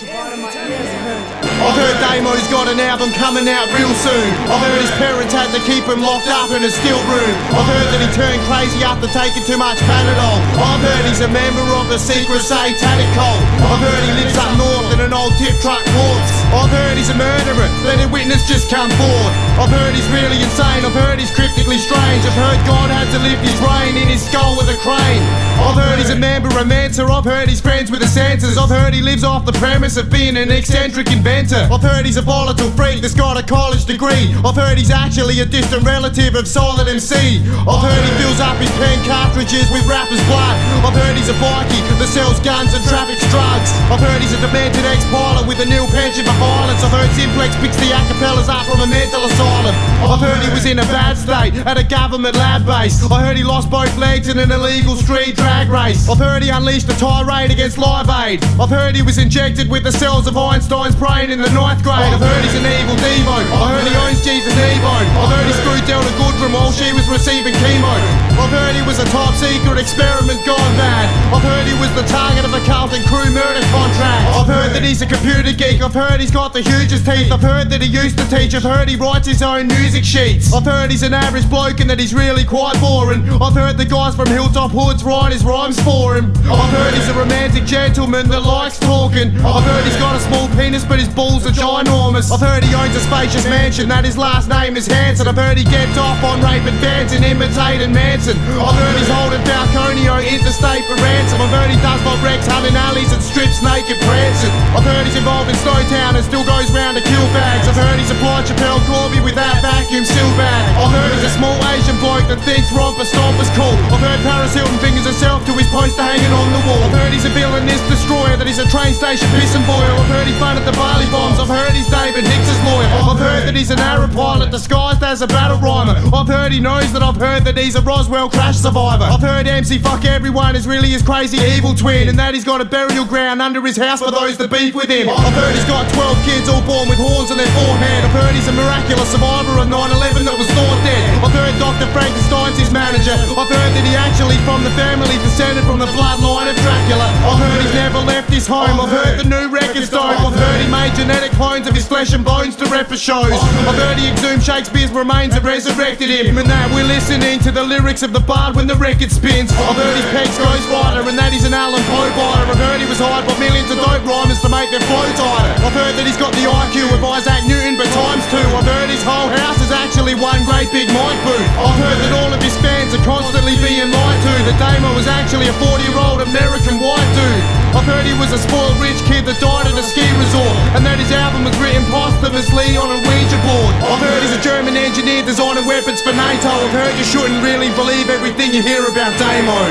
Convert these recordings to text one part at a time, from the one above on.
I've heard Damo's got an album coming out real soon. I've heard his parents had to keep him locked up in a still room. I've heard that he turned crazy after taking too much Panadol. I've heard he's a member of a secret satanic cult. I've heard he lives up north in an old tip truck corpse. I've heard he's a murderer, let a witness just come forward. I've heard he's really insane, I've heard he's cryptically strange. I've heard God had to lift his brain in his skull with a crane. I've heard he's a member of Mensa, I've heard he's friends with the censors. I've heard he lives off the premise of being an eccentric inventor. I've heard he's a volatile freak that's got a college degree. I've heard he's actually a distant relative of Solid MC. I've heard he fills up his pen cartridges with rapper's blood. I've heard he's a bikie that sells guns and traffics drugs. I've heard he's a demented ex-pilot with a nil pension for violence. I've heard Simplex picks the acapellas up from a mental asylum. I've heard he was in a bad state at a government lab base. I heard he lost both legs in an illegal street drag race. I've heard he unleashed a tirade against Live Aid. I've heard he was injected with the cells of Einstein's brain in the 9th grade. I've heard he's an evil Demo. I heard he owns Jesus Ebone. I've heard he screwed Delta Goodrum while she was receiving chemo. I've heard he was a top secret experiment gone bad. I've heard he was the target of a Carlton crew murder contract. I've heard that he's a computer geek. I've heard he's got the hugest teeth. I've heard that he used to teach. I've heard he writes his own music sheets. I've heard he's an average bloke and that he's really quite boring. I've heard the guys from Hilltop Hoods write his rhymes for him. I've heard he's a romantic gentleman that likes talking. I've heard he's got a small penis but his balls are ginormous. I've heard he owns a spacious mansion that his last name is Hanson. I've heard he gets off on rape and dancing, imitating Manson. I've heard he's holding Falconio interstate for ransom. I've heard he does Bob Rex hunting alleys and strips naked prancing. I've heard he's involved in Snowtown and still goes round to kill bags. I've heard he's applied Chappelle Corby with that vacuum seal bag. I've heard he's a small Asian bloke that thinks romper stompers cool. I've heard Paris Hilton fingers herself to his poster hanging on the wall. I've heard he's a villainous destroyer, that he's a train station pissing boil. I've heard he funded the Bali bombs. I've heard he's David Hicks's lawyer. I've heard that he's an Arab pilot disguised as a battle rhymer. I've heard he knows that I've heard that he's a Roswell crash survivor. I've heard MC Fuck Everyone is really his crazy evil twin, and that he's got a burial ground under his house for those that beef with him. I've heard he's got 12 kids all born with horns on their forehead. I've heard he's a miraculous survivor of 9/11 that was thought dead. I've heard Dr. Frankenstein's his manager. I've heard that he actually from the family descended from the bloodline of Dracula. I've heard he's never left his home. I've heard the new record's dope. I've heard he made genetic clones of his flesh and bones to rep for shows. I've heard he exhumed Shakespeare's remains and resurrected him, and that we're listening to the lyrics of the bard when the record spins. I've heard he's Peg's Ghost Rider and that he's an Alan Poe biter. I've heard he was hired by millions of dope rhymers to make their flow tighter. I've heard that he's got the IQ of Isaac Newton but times 2. I've heard his whole house is actually one great big mic booth. I've heard that all of his fans are constantly being lied to. That Damo was actually a 40-year-old American white dude. I've heard he was a spoiled rich kid that died at a ski resort, and that his album was written posthumously on a Ouija board. I've heard he's a German engineer designing weapons for NATO. I've heard you shouldn't really believe everything you hear about Damo.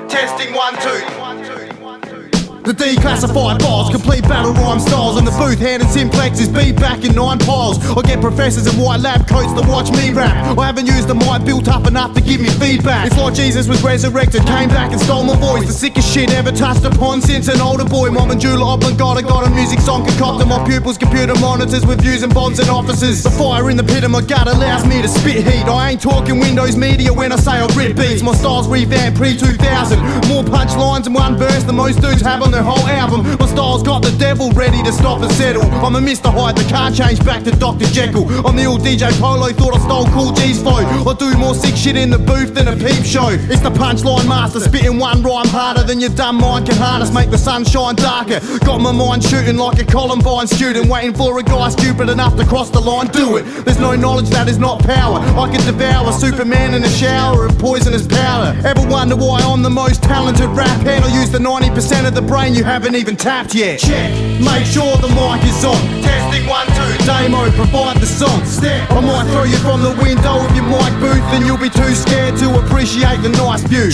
Testing 1, 2. The declassified bars, complete battle rhyme styles. In the booth, handing Simplex's beat back in 9 piles. I get professors in white lab coats that watch me rap. I haven't used the mic built up enough to give me feedback. It's like Jesus was resurrected, came back and stole my voice. The sickest shit ever touched upon since an older boy. Mom and Jula Oblongata got a music song concocted. My pupils computer monitors with views and bonds and offices. The fire in the pit of my gut allows me to spit heat. I ain't talking Windows Media when I say I rip beats. My style's revamped pre-2000. More punchlines in one verse than most dudes have on their whole album. My style's got the devil ready to stop and settle. I'm a Mr. Hyde that can't change back to Dr. Jekyll. I'm the old DJ Polo, thought I stole Cool G's flow. I do more sick shit in the booth than a peep show. It's the punchline master, spitting one rhyme harder than your dumb mind can harness. Make the sun shine darker. Got my mind shooting like a Columbine student, waiting for a guy stupid enough to cross the line. Do it. There's no knowledge that is not power. I can devour Superman in a shower of poisonous powder. Ever wonder why I'm the most talented rap head? I use the 90% of the brain you haven't even tapped yet. Check, make sure the mic is on. Testing 1, 2. Damo, provide the song. I might throw you from the window of your mic booth and you'll be too scared to appreciate the nice view.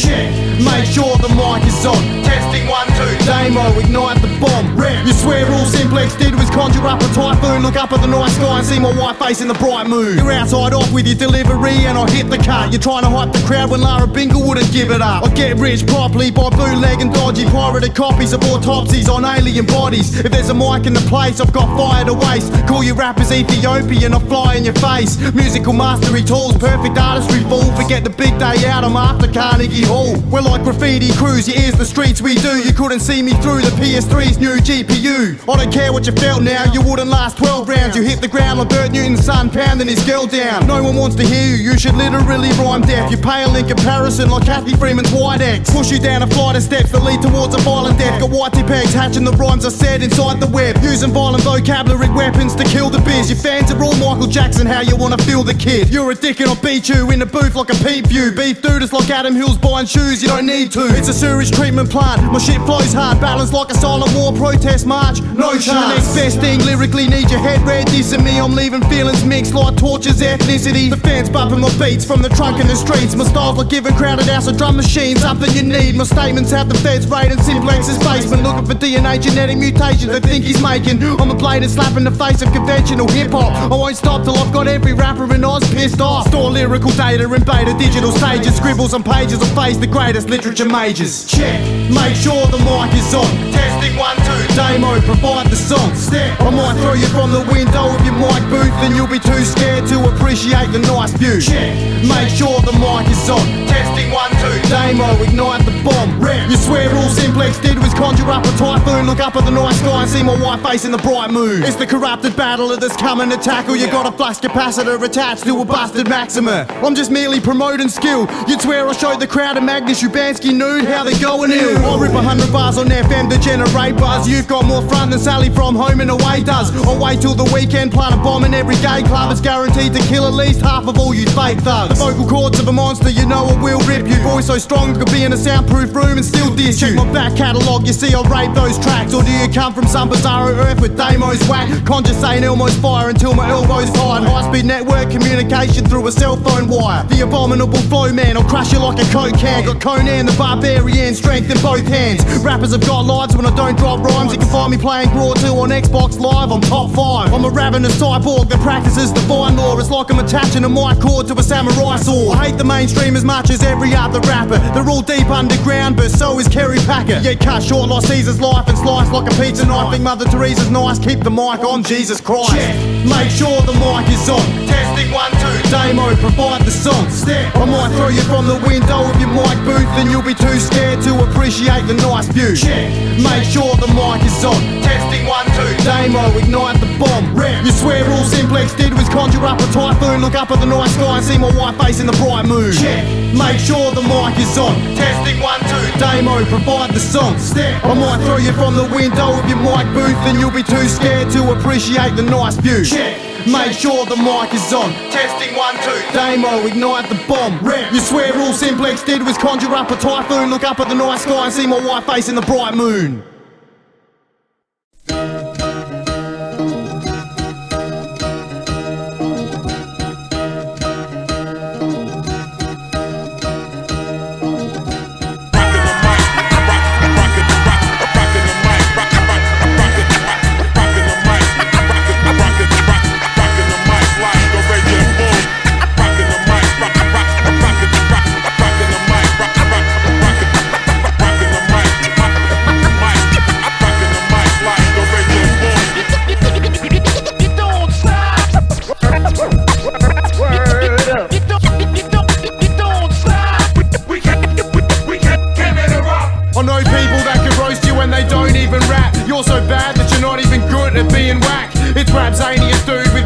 Make sure the mic is on. Testing 1, 2. Damo, ignite the bomb. You swear all Simplex did was conjure up a typhoon, look up at the night sky and see my white face in the bright moon. You're outside off with your delivery and I hit the cut. You're trying to hype the crowd when Lara Bingle wouldn't give it up. I get rich properly by bootleg and dodgy pirated copies of autopsies on alien bodies. If there's a mic in the place, I've got fire to waste. Call your rappers Ethiopian, I fly in your face. Musical mastery tools, perfect artistry fool. Forget the big day out, I'm after Carnegie Hall. We're like graffiti crews, your ears the streets we do. You couldn't see me through the PS3's new GPU. I don't care what you felt now, you wouldn't last 12 rounds. You hit the ground like Bert Newton's son pounding his girl down. No one wants to hear you, you should literally rhyme deaf. You're pale in comparison like Kathy Freeman's White X. Push you down a flight of steps that lead towards a violent death. Got whitey pegs hatching the rhymes I said inside the web. Using violent vocabulary weapons to kill the biz. Your fans are all Michael Jackson, how you wanna feel the kid. You're a dick and I'll beat you in the booth like a peep view. Beef dude is like Adam Hills buying shoes, you don't need to. It's a sewage treatment plant, my shit flows hard. Balanced like a silent war protest march, no chance. The next best thing lyrically need your head red. Dissing me, I'm leaving feelings mixed like torture's ethnicity. The fans bumping my beats from the trunk in the streets. My style's like giving crowded house a drum machine, something you need. My statements have the feds raiding Simplex's basement, looking for DNA genetic mutations they think he's making. I'm a bladed slap in the face of conventional hip-hop. I won't stop till I've got every rapper in Oz pissed off. Store lyrical data in beta digital stages. Scribbles on pages will face the greatest literature majors. Check, make sure the mic is on. Testing 1, 2. Damo, provide the song. I might throw you from the window of your mic booth and you'll be too scared to appreciate the nice view. Check, make sure the mic is on. Testing 1, 2. Damo, ignite the bomb. You swear all Simplex did was conjure up a typhoon, look up at the night sky and see my white face in the bright moon. It's the corrupted battler that's coming to tackle. You got a flux capacitor attached to a busted Maxima. I'm just merely promoting skill. You'd swear I showed the crowd a Magnus Ubansky nude, how they going ill. I rip 100 bars on FM to generate buzz. You've got more front than Sally from Home and Away does. I'll wait till the weekend, plant a bomb in every gay club. It's guaranteed to kill at least half of all you fake thugs. The vocal cords of a monster, you know it will rip you. Voice so strong it could be in a soundproof room and still diss you. Check my back catalogue, you see I rape those tracks. Or do you come from some bizarro earth with Damo's whack? Conjure saying Elmo's fire until my elbow's tired. High-speed network communication through a cell phone wire. The abominable flow man, I'll crush you like a coke can. Got Conan the Barbarian, strength in both hands. Rappers have got lives when I don't drop rhymes. You can find me playing Raw 2 on Xbox Live, I'm top 5. I'm a ravenous cyborg that practices divine law. It's like I'm attaching a mic cord to a samurai sword. I hate the mainstream as much as every other rapper. They're all deep underground, but so is Kerry Packer. Yeah, cut short like Caesar's life and slice like a pizza knife. Think Mother Teresa's nice, keep the mic on, Jesus Christ. Check, make sure the mic is on. Testing 1, 2. Damo, provide the song. I might throw you from the window of your mic booth and you'll be too scared to appreciate the nice view. Check, make sure the mic is on. Testing 1, 2. Damo, ignite the bomb. You swear all Simplex did was conjure up a typhoon, look up at the night sky and see my white face in the bright moon. Check, make sure the mic is on. Testing 1, 2. Damo, provide the song. I might throw you from the window of your mic booth and you'll be too scared to appreciate the nice view. Check, make sure the mic is on. Testing 1, 2. Damo, ignite the bomb. You swear all Simplex did was conjure up a typhoon, look up at the night sky and see my white face in the bright moon.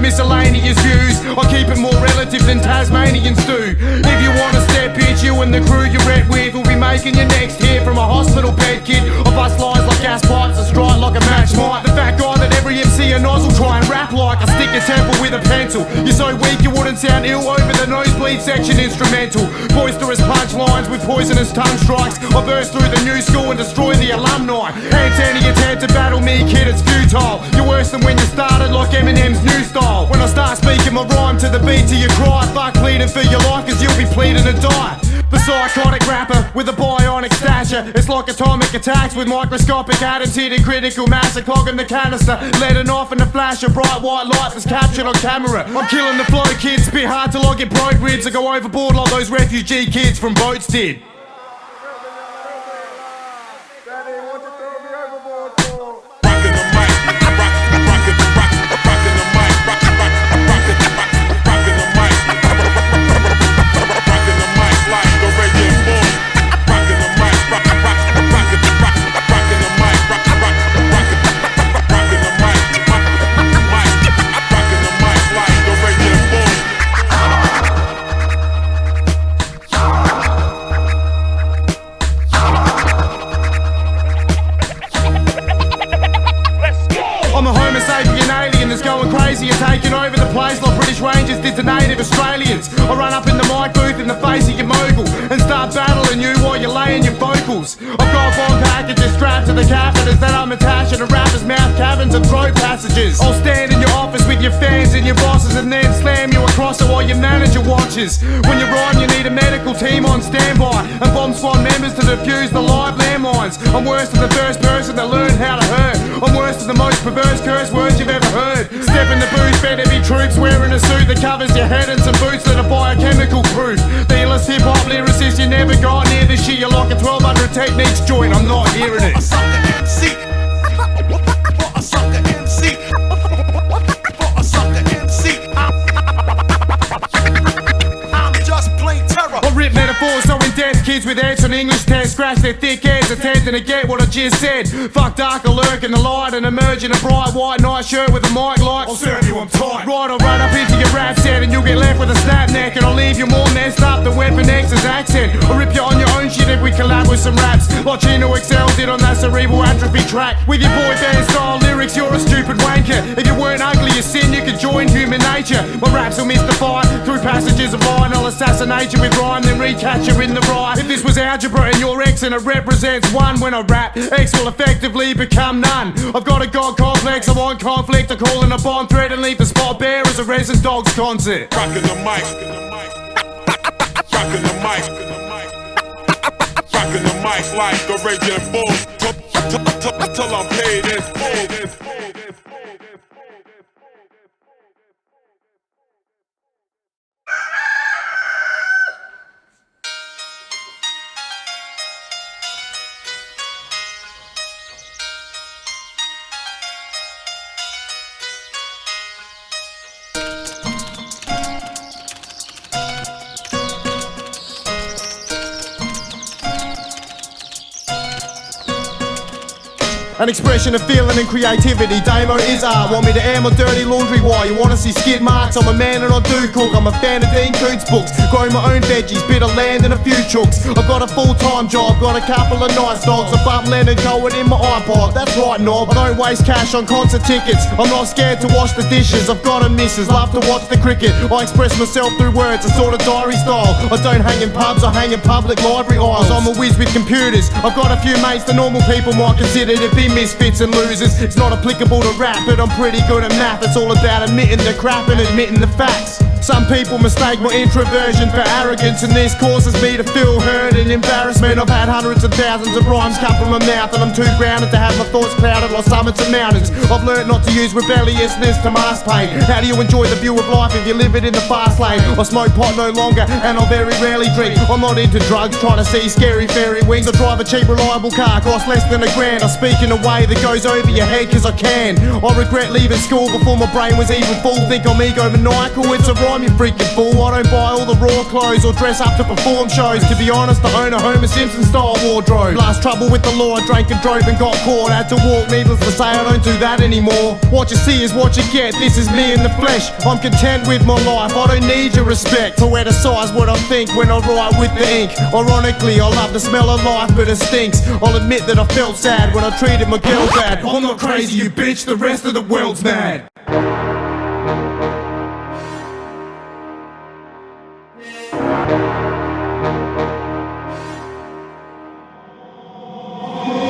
Miscellaneous views, I keep it more relative than Tasmanians do. If you want a step pitch, you and the crew you read with will be making your next hit from a hospital bed kid. I bust lines like gas pipes and strike like a match might. The fat guy that every MC and nozzle try and rap like. I stick your temple with a pencil. You're so weak you wouldn't sound ill over the nosebleed section instrumental. Boisterous punchlines with poisonous tongue strikes. I burst through the new school and destroy the alumni. Hence any attempt to battle me, kid, it's futile. You're worse than when you started like Eminem's new style. the beat till you cry. Fuck pleading for your life, cause you'll be pleading to die. The psychotic rapper with a bionic stature. It's like atomic attacks with microscopic attitude and critical mass. A clogging the canister, letting off in a flash of bright white light that's captured on camera. I'm killing the flow, kids. Bit hard till I get broke ribs. I go overboard like those refugee kids from boats did. Taking over the place like British Rangers did to native Australians. I run up in the mic booth in the face of your mogul and start battling you while you're laying your vocals. I've got bomb packages strapped to the catheters that I'm attached to the rapper's mouth caverns and throat passages. I'll stand in your office with your fans and your bosses and then slam you across it while your manager watches. When you're riding you need a medical team on standby and bomb squad members to defuse the live landmines. I'm worse than the first person that learned how to hurt. I'm worse than the most perverse curse words you've ever heard. Step in the booth, better be troops wearing a suit that covers your head and some boots that are biochemical proof. The illest hip-hop lyricist you never got near this shit. You're like a 1200 techniques joint, I'm not hearing it. A sucker MC. For a sucker MC. For a sucker MC. I'm just plain terror. I rip metaphors so in-depth, kids with heads on English tests scratch their thick heads attempting to get what I just said. Fuck darker lurk in the light and emerge in a bright white night shirt with a mic like I'll serve you, I'm tight. right, I'll run up into your rap set and you'll get left with a snap neck and I'll leave you more messed up than Weapon X's accent. I'll rip you on your own shit if we collab with some raps like Chino Excel did on that cerebral atrophy track. With your boy band style lyrics you're a stupid wanker. If you weren't ugly as sin you could join human nature. My raps will mystify through passages of line. I'll assassinate you with rhyme then recatch you in the right. If this was algebra and you're X and it represents one, when I rap X will effectively become none. I've got a god complex, I want conflict. I call in a bomb threat and leave the spot bare as a Resin Dogs concert. Rockin' the mic. Rockin' the mic. Rockin' the mic like a raging bull. Till I'm paid in full. An expression of feeling and creativity, Damo is art. Want me to air my dirty laundry? Why? You wanna see skid marks? I'm a man and I do cook. I'm a fan of Dean Koontz books. Grow my own veggies, bit of land and a few chooks. I've got a full-time job, got a couple of nice dogs. I bump Leonard Cohen in my iPod, that's right knob. I don't waste cash on concert tickets. I'm not scared to wash the dishes. I've got a missus, love to watch the cricket. I express myself through words, a sort of diary style. I don't hang in pubs, I hang in public library aisles. I'm a whiz with computers. I've got a few mates the normal people might consider to be misfits and losers. It's not applicable to rap, but I'm pretty good at math. It's all about admitting the crap and admitting the facts. Some people mistake my introversion for arrogance, and this causes me to feel hurt and embarrassment. I've had hundreds of thousands of rhymes come from my mouth, and I'm too grounded to have my thoughts clouded like summits and mountains. I've learned not to use rebelliousness to mask pain. How do you enjoy the view of life if you live it in the fast lane? I smoke pot no longer, and I very rarely drink. I'm not into drugs, trying to see scary fairy wings. I drive a cheap reliable car, costs less than $1,000. I speak in a way that goes over your head cause I can. I regret leaving school before my brain was even full. Think I'm egomaniacal, it's a rhyme you freaking fool. I don't buy all the raw clothes or dress up to perform shows. To be honest, I own a Homer Simpson style wardrobe. Last trouble with the law, I drank and drove and got caught. Had to walk, needless to say I don't do that anymore. What you see is what you get, this is me in the flesh. I'm content with my life, I don't need your respect. To criticize what I think when I write with the ink. Ironically, I love the smell of life but it stinks. I'll admit that I felt sad when I treated my girl bad. I'm not crazy you bitch, the rest of the world's mad.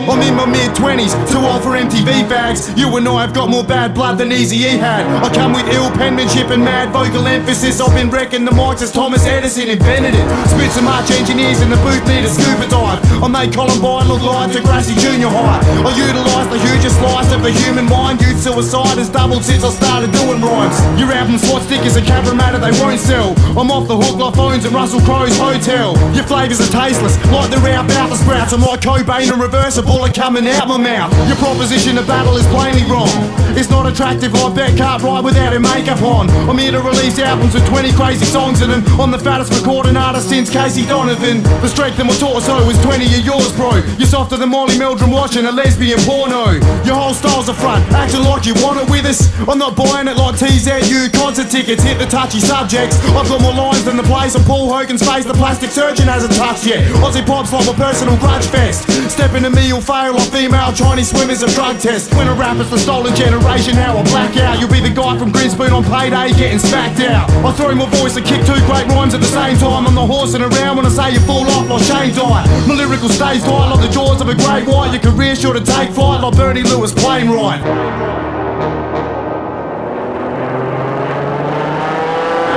I'm in my mid-20s, too old for MTV bags. You and I have got more bad blood than Eazy-E had. I come with ill penmanship and mad vocal emphasis. I've been wrecking the mics as Thomas Edison invented it. Spit so much engineers in the booth need a scuba dive. I made Columbine look like Degrassi Junior High. I utilised the hugest slice of the human mind. Youth suicide has doubled since I started doing rhymes. Your album swat stickers and camera matter they won't sell. I'm off the hook like phones at Russell Crowe's hotel. Your flavours are tasteless, like the alfalfa sprouts. I'm like Cobain in reverse, a bullet coming out my mouth. Your proposition of battle is plainly wrong. It's not attractive like Beck Cartwright without her makeup on. I'm here to release albums with 20 crazy songs in them. I'm the fattest recording artist since Casey Donovan. The strength of my torso is 20 of yours, bro. You're softer than Molly Meldrum watching a lesbian porno. Your whole style's a front, acting like you want it with us. I'm not buying it like TZU. Concert tickets hit the touchy subjects. I've got more lines than the place on Paul Hogan's face the plastic surgeon hasn't touched yet. Aussie pop's like my personal grudge fest. Step into me, you'll fail like female Chinese swimmers a drug test. When a rapper's the stolen generation, how I black out. You'll be the guy from Grinspoon on payday getting smacked out. I throw my voice and kick two great rhymes at the same time. I'm the horsing around when I say you fall off like Shane Dye. My lyrical stays tight like the jaws of a great white. Your career's sure to take flight like Bernie Lewis plane ride.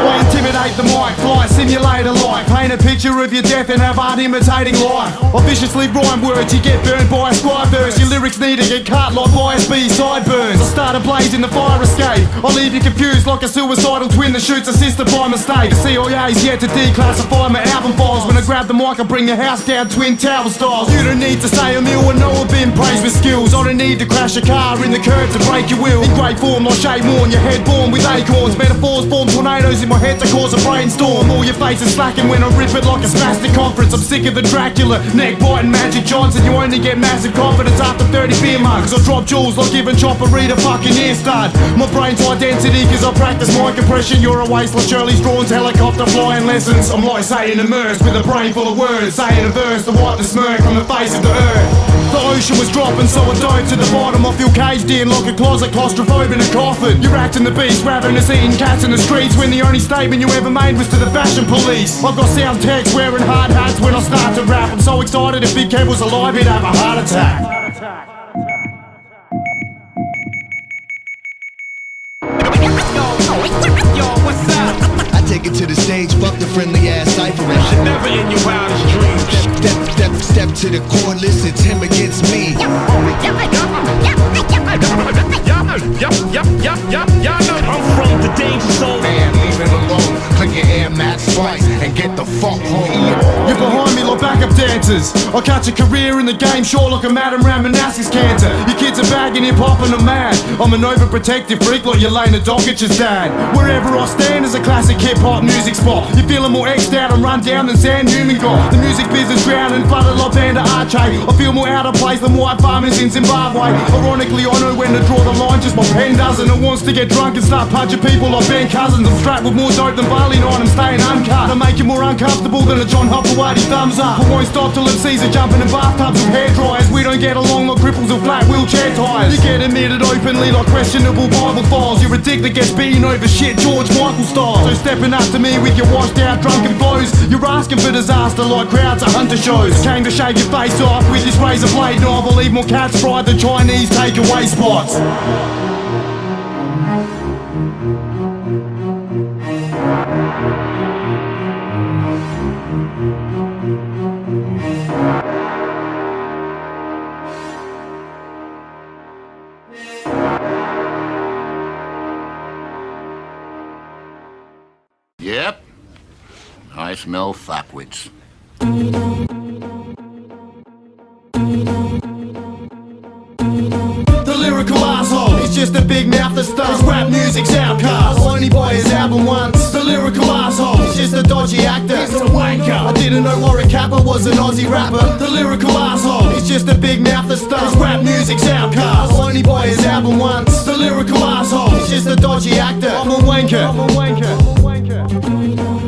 I intimidate the mic, fly simulator like. Paint a picture of your death and have art imitating life. I viciously rhyme words, you get burned by a scribe verse. Your lyrics need to get cut like ISB sideburns. I start a blaze in the fire escape. I leave you confused like a suicidal twin that shoots a sister by mistake. The CIA's yet to declassify my album files. When I grab the mic I bring your house down Twin Tower styles. You don't need to say a meal and know I've been praised with skills. I don't need to crash a car in the curb to break your will. In great form like Shay Warren, your head born with acorns. Metaphors form tornadoes in my head to cause a brainstorm. All your face is slacking when I rip it like a spastic conference. I'm sick of the Dracula, neck biting Magic Johnson. You only get massive confidence after 30 beer mugs. I drop jewels like giving Chopper Reed a fucking ear stud. My brain's high density cause I practice my compression. You're a waste like Shirley's Drawn's helicopter flying lessons. I'm like saying immersed with a brain full of words, saying a verse to wipe the smirk from the face of the earth. The ocean was dropping so I dove to the bottom. I feel caged in like a closet claustrophobe in a coffin. You're acting the beast, ravenous eating cats in the streets, when the only statement you ever made was to the fashion police. I've got sound techs wearing hard hats when I start to rap. I'm so excited if Big Kev was alive he'd have a heart attack. Yo, what's up? I take it to the stage, fuck the friendly ass cypherist. Never in your wildest dreams. Step to the cordless, it's him against me. Y'all know I'm from the danger zone. Man, leave it alone. Click your Air Max Slice and get the fuck home. You're behind me like backup dancers. I catch a career in the game, sure like a Madam Ramanaskis cancer. Your kids are bagging hip-hop and I'm mad. I'm an overprotective freak like Yelena Dokic's dad. Wherever I stand is a classic hip-hop music spot. You're feeling more X'd out and run down than Sam Newman got. The music business drowning, flooded like Banda Arche. I feel more out of place than white farmers in Zimbabwe. Ironically, I know when to draw the line, just my pen doesn't. It wants to get drunk and start punching people like Ben Cousins. I'm strapped with more dope than Barley Nine, I'm staying uncut. I make you more uncomfortable than a John Hopperwady thumbs up. I won't stop till MCs are jumping in bathtubs with hair dryers. We don't get along like cripples with flat wheelchair tires. You get admitted openly like questionable Bible files. You're a dick that gets beaten over shit George Michael style. So stepping up to me with your washed out drunken flows, you're asking for disaster like crowds at hunter shows. Came to shave your face off with this razor blade knob. I leave more cats fried than Chinese takeaway spots. Yep. I smell fuckwits. The lyrical arsehole is just a big mouth that stuffs rap music's outcast. Only buy his album once. The lyrical arsehole is just a dodgy actor. He's a wanker. I didn't know Warwick Kappa was an Aussie rapper. The lyrical arsehole is just a big mouth that stuffs rap music's outcast. Only buy his album once. The lyrical arsehole is just a dodgy actor. I'm a wanker.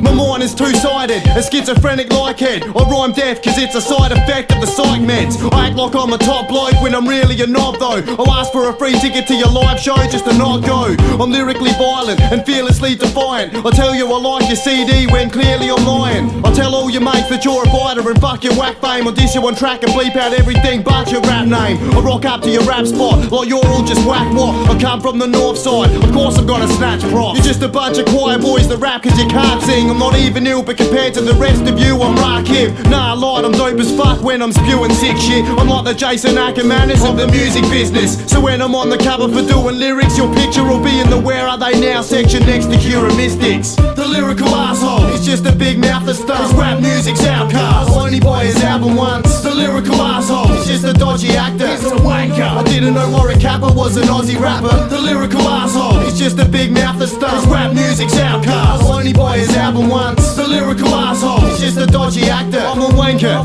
My mind is two-sided, a schizophrenic like head. I rhyme deaf cause it's a side effect of the psych meds. I act like I'm a top bloke when I'm really a knob though. I ask for a free ticket to your live show just to not go. I'm lyrically violent and fearlessly defiant. I tell you I like your CD when clearly I'm lying. I tell all your mates that you're a biter and fuck your whack fame. I'll diss you on track and bleep out everything but your rap name. I rock up to your rap spot like you're all just whack what. I come from the north side, of course I'm gonna snatch props. You're just a bunch of choir boys that rap cause you can't sing. I'm not even ill but compared to the rest of you I'm Rakim. Nah I lied, I'm dope as fuck when I'm spewing sick shit. I'm like the Jason Ackermanis of the music business. So when I'm on the cover for doing lyrics, your picture will be in the Where Are They Now section next to Cura Mystics. The lyrical arsehole is just a big mouth that stuff. Rap music's outcast, only buy his album once. The lyrical arsehole is just a dodgy actor. He's a wanker. I didn't know Warwick Kappa was an Aussie rapper. The lyrical arsehole is just a big mouth that stuff. Rap music's outcast, only buy his album once. The lyrical arsehole is just a dodgy actor. I'm a wanker.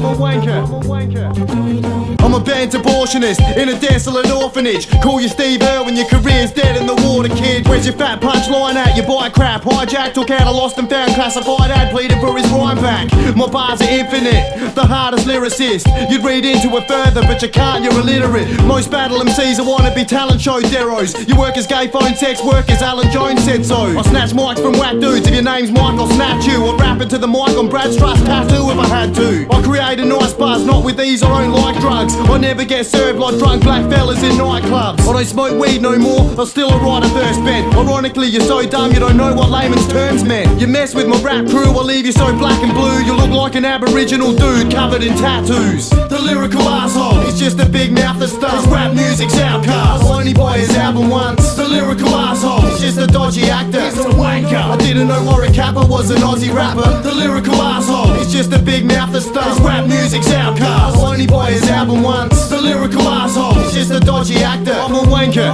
I'm a bent abortionist in a desolate orphanage. Call you Steve Irwin, your career's dead in the water, kid. Where's your fat punchline at? You buy crap, hijacked, took out a lost and found classified ad, pleaded for his rhyme back. My bars are infinite, the hardest lyricist. You'd read into it further, but you can't, you're illiterate. Most battle MCs are wannabe talent show deros. You work as gay phone sex workers, Alan Jones said so. I snatch mics from whack dudes, if your name's Mike I'll snatch you. I'd rap into the mic on Brad Strutt's tattoo if I had to. I create a nice buzz, not with these, I don't like drugs. I never get served like drunk black fellas in nightclubs. I don't smoke weed no more, I'm still a writer first bent. Ironically, you're so dumb you don't know what layman's terms meant. You mess with my rap crew, I'll leave you so black and blue. You look like an aboriginal dude covered in tattoos. The lyrical arsehole is just a big mouth that stuff. Rap music's outcast, I'll only buy his album once. The lyrical arsehole is just a dodgy actor. He's a wanker. I didn't know Warwick Kappa was an Aussie rapper. The lyrical arsehole is just a big mouth that stuff. Rap music's outcast, I'll only buy his album once. The lyrical arsehole is just a dodgy actor. I'm a wanker.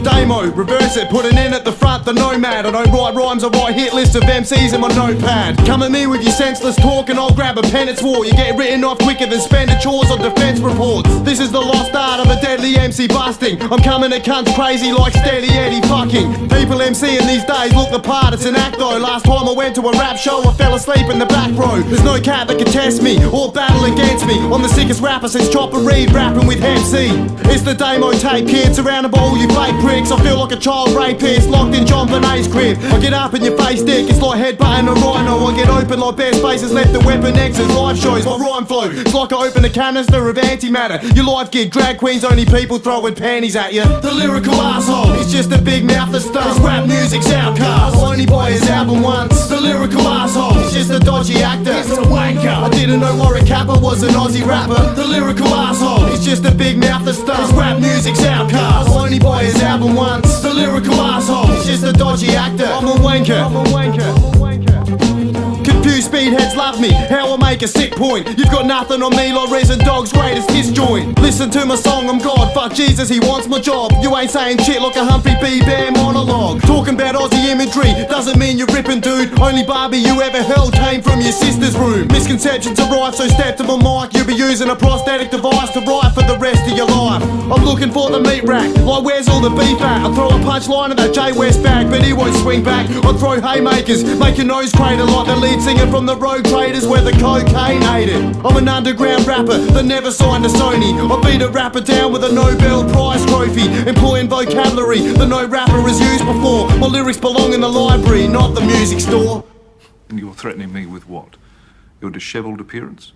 Damo, reverse it, put an N at the front, the nomad. I don't write rhymes, I write hit lists of MCs in my notepad. Come at me with your senseless talk and I'll grab a pen, it's war. You get written off quicker than spending chores on defense reports. This is the lost art of a deadly MC busting. I'm coming at cunts crazy like Steady Eddie fucking. People MCing these days look the part, it's an act though. Last time I went to a rap show I fell asleep in the back row. There's no cat that can test me or battle against me. I'm the sickest rapper since Chopper Reed rapping with Hep C. It's the Damo tape kid, surrounded by all you fake pricks. I feel like a child rapist locked in John Bonet's crib. I get up in your face dick, it's like headbutting a rhino. I get open like bare spaces left at Weapon X's live shows. My rhyme flow, it's like I open a canister of antimatter. Your live gig, drag queens, only people throwing panties at you. The lyrical arsehole is just a big mouth that stuff. Rap music's outcast, I'll only buy his album once. The lyrical arsehole is just a dodgy actor. He's a wanker. I didn't know Warwick Kappa was an Aussie rapper. The lyrical arsehole is just a big mouth that stuff. Rap music's outcast, I'll only buy his album once. The lyrical arsehole is just a dodgy actor. I'm a wanker. Confused speedheads love me, how I make a sick point. You've got nothing on me like Resin Dog's greatest kiss joint. Listen to my song, I'm God, fuck Jesus, he wants my job. You ain't saying shit like a Humphrey B. Bear monologue. Talking about Aussie imagery doesn't mean you're ripping, dude. Only Barbie you ever held came from your sister's room. Misconceptions are rife, so step to my mic. You'll be using a prosthetic device to write for the rest of your life. I'm looking for the meat rack, like where's all the beef at? I throw a punchline at that Jay West bag, but he won't swing back. I throw haymakers, make your nose crater like the lead singer from the Road Traders where the cocaine ate it. I'm an underground rapper that never signed to Sony. I beat a rapper down with a Nobel Prize trophy, employing vocabulary that no rapper has used before. My lyrics belong in the library, not the music store. And you're threatening me with what? Your dishevelled appearance?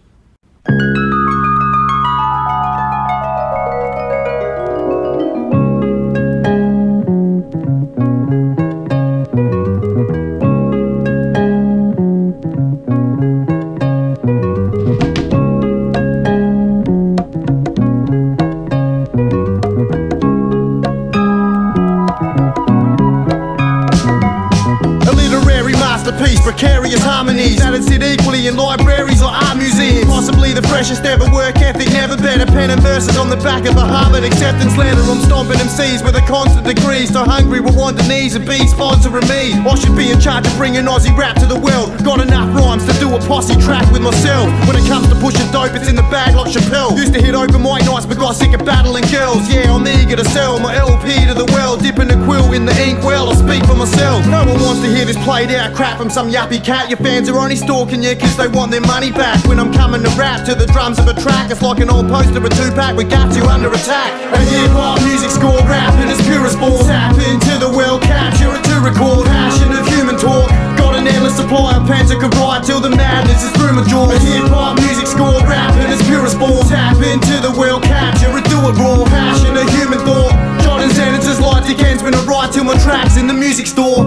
masterpiece, precarious harmonies that had sit equally in libraries or art museums. Possibly the freshest ever work ethic, never better. Pen and verses on the back of a Harvard acceptance letter. I'm stomping MCs with a constant degree, so hungry we'll want the knees and be sponsoring me. I should be in charge of bringing Aussie rap to the world. Got enough rhymes to do a posse track with myself. When it comes to pushing dope, it's in the bag like Chappelle. Used to hit open mic nights but got sick of battling girls. Yeah, I'm eager to sell my LP to the world, dipping a quill in the ink well. I speak for myself. No one wants to hear this played out crap from some yuppie cat. Your fans are only stalking you cause they want their money back. When I'm coming to rap to the drums of a track, it's like an old poster of Tupac with got you under attack. And hip-hop music score rap in its purest form. Tap into the world, capture it to record. Passion of human talk. Got an endless supply of pens that could ride till the madness is through my jaws. And hip-hop music score rap in its purest form. Tap into the world, capture it, do it raw. Passion of human thought. Jotting sentences like Dickens when I write till my tracks in the music store.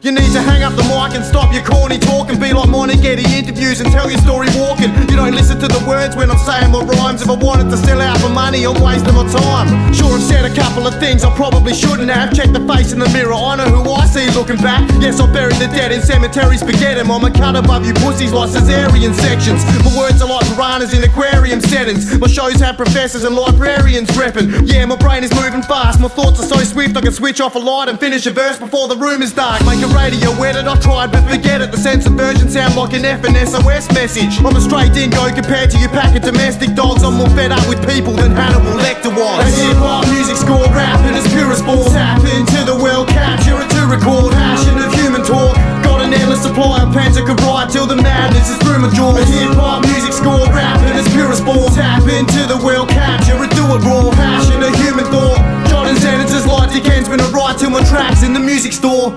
You need to hang up the mic and stop your corny talk and be like Monaghetti interviews and tell your story walking. You don't listen to the words when I'm saying my rhymes. If I wanted to sell out for money, I'm wasting my time. Sure, I've said a couple of things I probably shouldn't have. Check the face in the mirror, I know who I see looking back. Yes, I bury the dead in cemeteries, forget them. I'm a cut above you pussies like cesarean sections. My words are like piranhas in aquarium settings. My shows have professors and librarians repping. Yeah, my brain is moving fast. My thoughts are so swift I can switch off a light and finish a verse before the room is dark. Make a radio edit, I tried but forget it. The censored version sound like an F and SOS message. I'm a straight dingo compared to your pack of domestic dogs. I'm more fed up with people than Hannibal Lecter was. And hip-hop music score rap in its purest form. Tap into the world, capture it to record. Passion of human talk. Got an endless supply of pens that could ride till the madness is through my jaws. And hip-hop music score rap in its purest form. Tap into the world, capture it, do it raw. Passion of human thought. Jotting sentences like Dickens when I write till my tracks in the music store.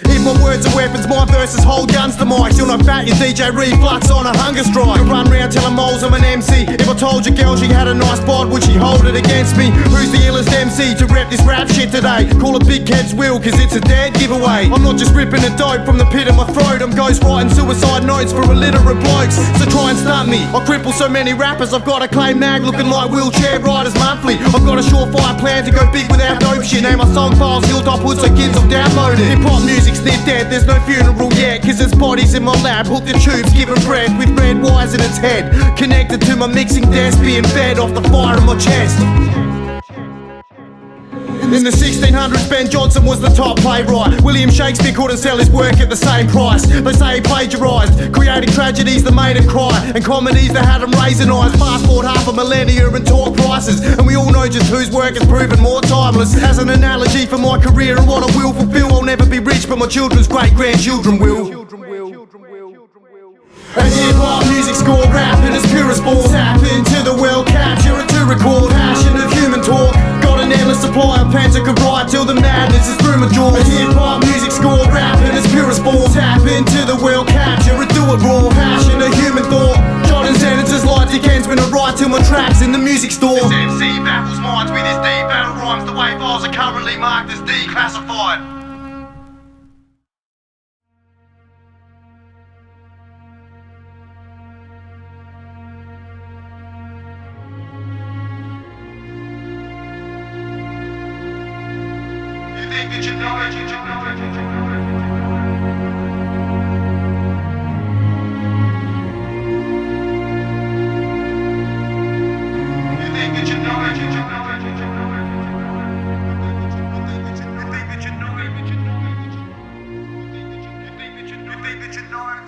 If my words are weapons, my verses hold guns to mics. You'll know fat, your DJ reflux on a hunger strike. You run round telling moles I'm an MC. If I told your girl she had a nice bod, would she hold it against me? Who's the illest MC to rep this rap shit today? Call it Big Kev's will, cause it's a dead giveaway. I'm not just ripping a dope from the pit of my throat. I'm ghostwriting suicide notes for a litter of blokes. So try and stunt me. I cripple so many rappers, I've got a claim mag looking like Wheelchair Riders Monthly. I've got a surefire plan to go big without dope shit. Name my song files, Hilltop Hood so kids will download it. Hip-hop music's near dead, there's no funeral yet, cause there's bodies in my lab, hooked in tubes, giving breath with red wires in its head, connected to my mixing desk, being fed off the fire in my chest. In the 1600s, Ben Jonson was the top playwright. William Shakespeare couldn't sell his work at the same price. They say he plagiarised, creating tragedies that made him cry, and comedies that had him raising eyes. Fast forward half a millennia and talk prices, and we all know just whose work has proven more timeless. As an analogy for my career and what I will fulfil, I'll never be rich, but my children's great-grandchildren will. And hip-hop music score rap in its purest form. Tap into the world, capture it to record. Passion of human talk. Got an endless supply of pens that could ride till the madness is through my jaws. And hip-hop music score rap in its purest form. Tap into the world, capture it, do it raw. Passion of human thought. Jotting sentences like Dickens when I write till my tracks in the music store. This MC baffles minds with his deep battle rhymes. The way files are currently marked as declassified. Think that you know it, you know it, you know it. You think that you know it, you know it, you know it. You think that you know it, you know it. You think that you know it.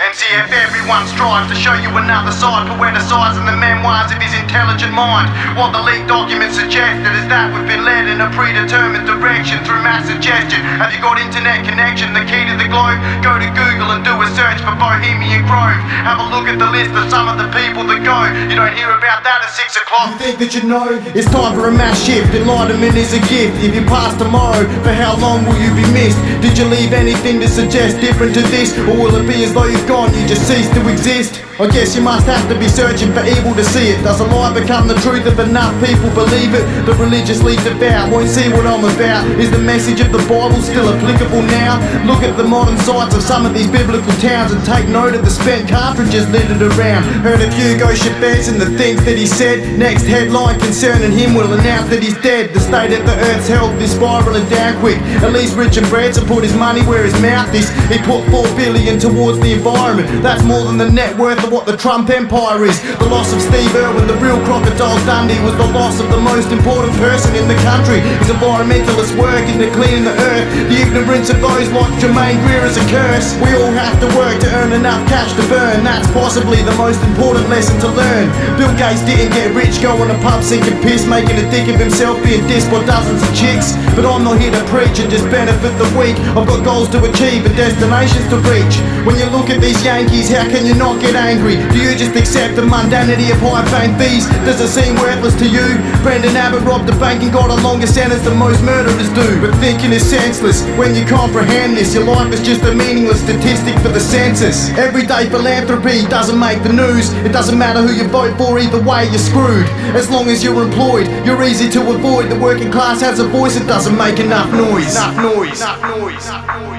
MCF, everyone strives to show you another side, poeticizing the memoirs of his intelligent mind. What the leaked documents suggested is that we've been led in a predetermined direction through mass suggestion. Have you got internet connection, the key to the globe? Go to Google and do a search for Bohemian Grove. Have a look at the list of some of the people that go. You don't hear about that at 6 o'clock. You think that you know? It's time for a mass shift. Enlightenment is a gift. If you pass tomorrow, for how long will you be missed? Did you leave anything to suggest different to this? Or will it be as though you've gone, you just cease to exist? I guess you must have to be searching for evil to see it. Does a lie become the truth if enough people believe it? The religiously devout won't see what I'm about. Is the message of the Bible still applicable now? Look at the modern sites of some of these biblical towns and take note of the spent cartridges littered around. Heard of Hugo Chavez and the things that he said. Next headline concerning him will announce that he's dead. The state of the earth's health is spiraling down quick. At least Richard Branson put his money where his mouth is. He put $4 billion towards the environment. That's more than the net worth of what the Trump empire is. The loss of Steve Irwin, the real Crocodile Dundee, was the loss of the most important person in the country. His environmentalist work into cleaning the earth. The ignorance of those like Jermaine Greer is a curse. We all have to work to earn enough cash to burn. That's possibly the most important lesson to learn. Bill Gates didn't get rich going to pub sinking piss, making a dick of himself, being dissed by dozens of chicks. But I'm not here to preach and just benefit the weak. I've got goals to achieve and destinations to reach. When you look at these Yankees, how can you not get angry? Do you just accept the mundanity of high paying fees? Does it seem worthless to you? Brendan Abbott robbed the bank and got a longer sentence than most murderers do. But thinking is senseless when you comprehend this. Your life is just a meaningless statistic for the census. Everyday philanthropy doesn't make the news. It doesn't matter who you vote for, either way you're screwed. As long as you're employed, you're easy to avoid. The working class has a voice, it doesn't make enough noise. Enough noise. Enough noise. Enough noise.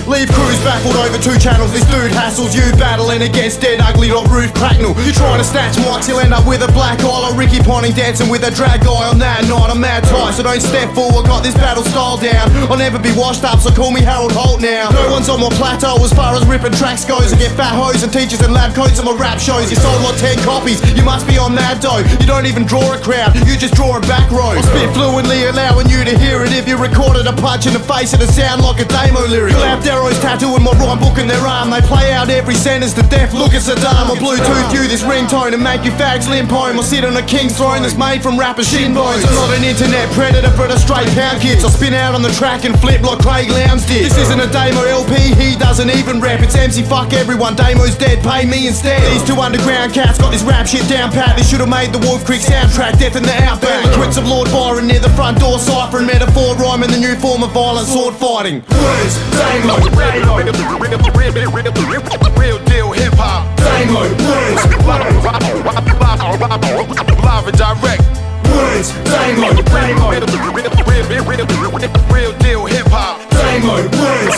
Leave crews baffled over 2 channels. This dude hassles you, battling against dead, ugly, not Ruth Cracknell. You trying to snatch mics, you'll end up with a black eye like Ricky Ponting dancing with a drag guy on that night. I'm mad tight, so don't step forward, got this battle style down. I'll never be washed up, so call me Harold Holt now. No one's on my plateau as far as ripping tracks goes. I get fat hoes and teachers and lab coats on my rap shows. You sold like 10 copies, you must be on mad dough. You don't even draw a crowd, you just draw a back row. I spit fluently, allowing you to hear it. If you recorded a punch in the face, it'd sound like a Damo lyric. You'll have Darrow's tattooing my rhyme book in their arm. They play out every sentence to death, look at Saddam. I'll Bluetooth you this ringtone and make you fags limp home. I'll sit on a king's throne that's made from rappers' shin bones. I'm not an internet predator but a straight pound kids. I'll spin out on the track and flip like Craig Lowndes did. This isn't a Damo LP, he doesn't even rap. It's MC fuck everyone, Damo's dead, pay me instead. These 2 underground cats got this rap shit down pat. They should've made the Wolf Creek soundtrack, Death in the Outback. Quits of Lord Byron near the front door, ciphering metaphor, rhyming the new form of violent sword fighting. Words, Damo, Real deal hip-hop. Damo, words, Live and direct. words, Damo, Real deal hip-hop. Damo, words,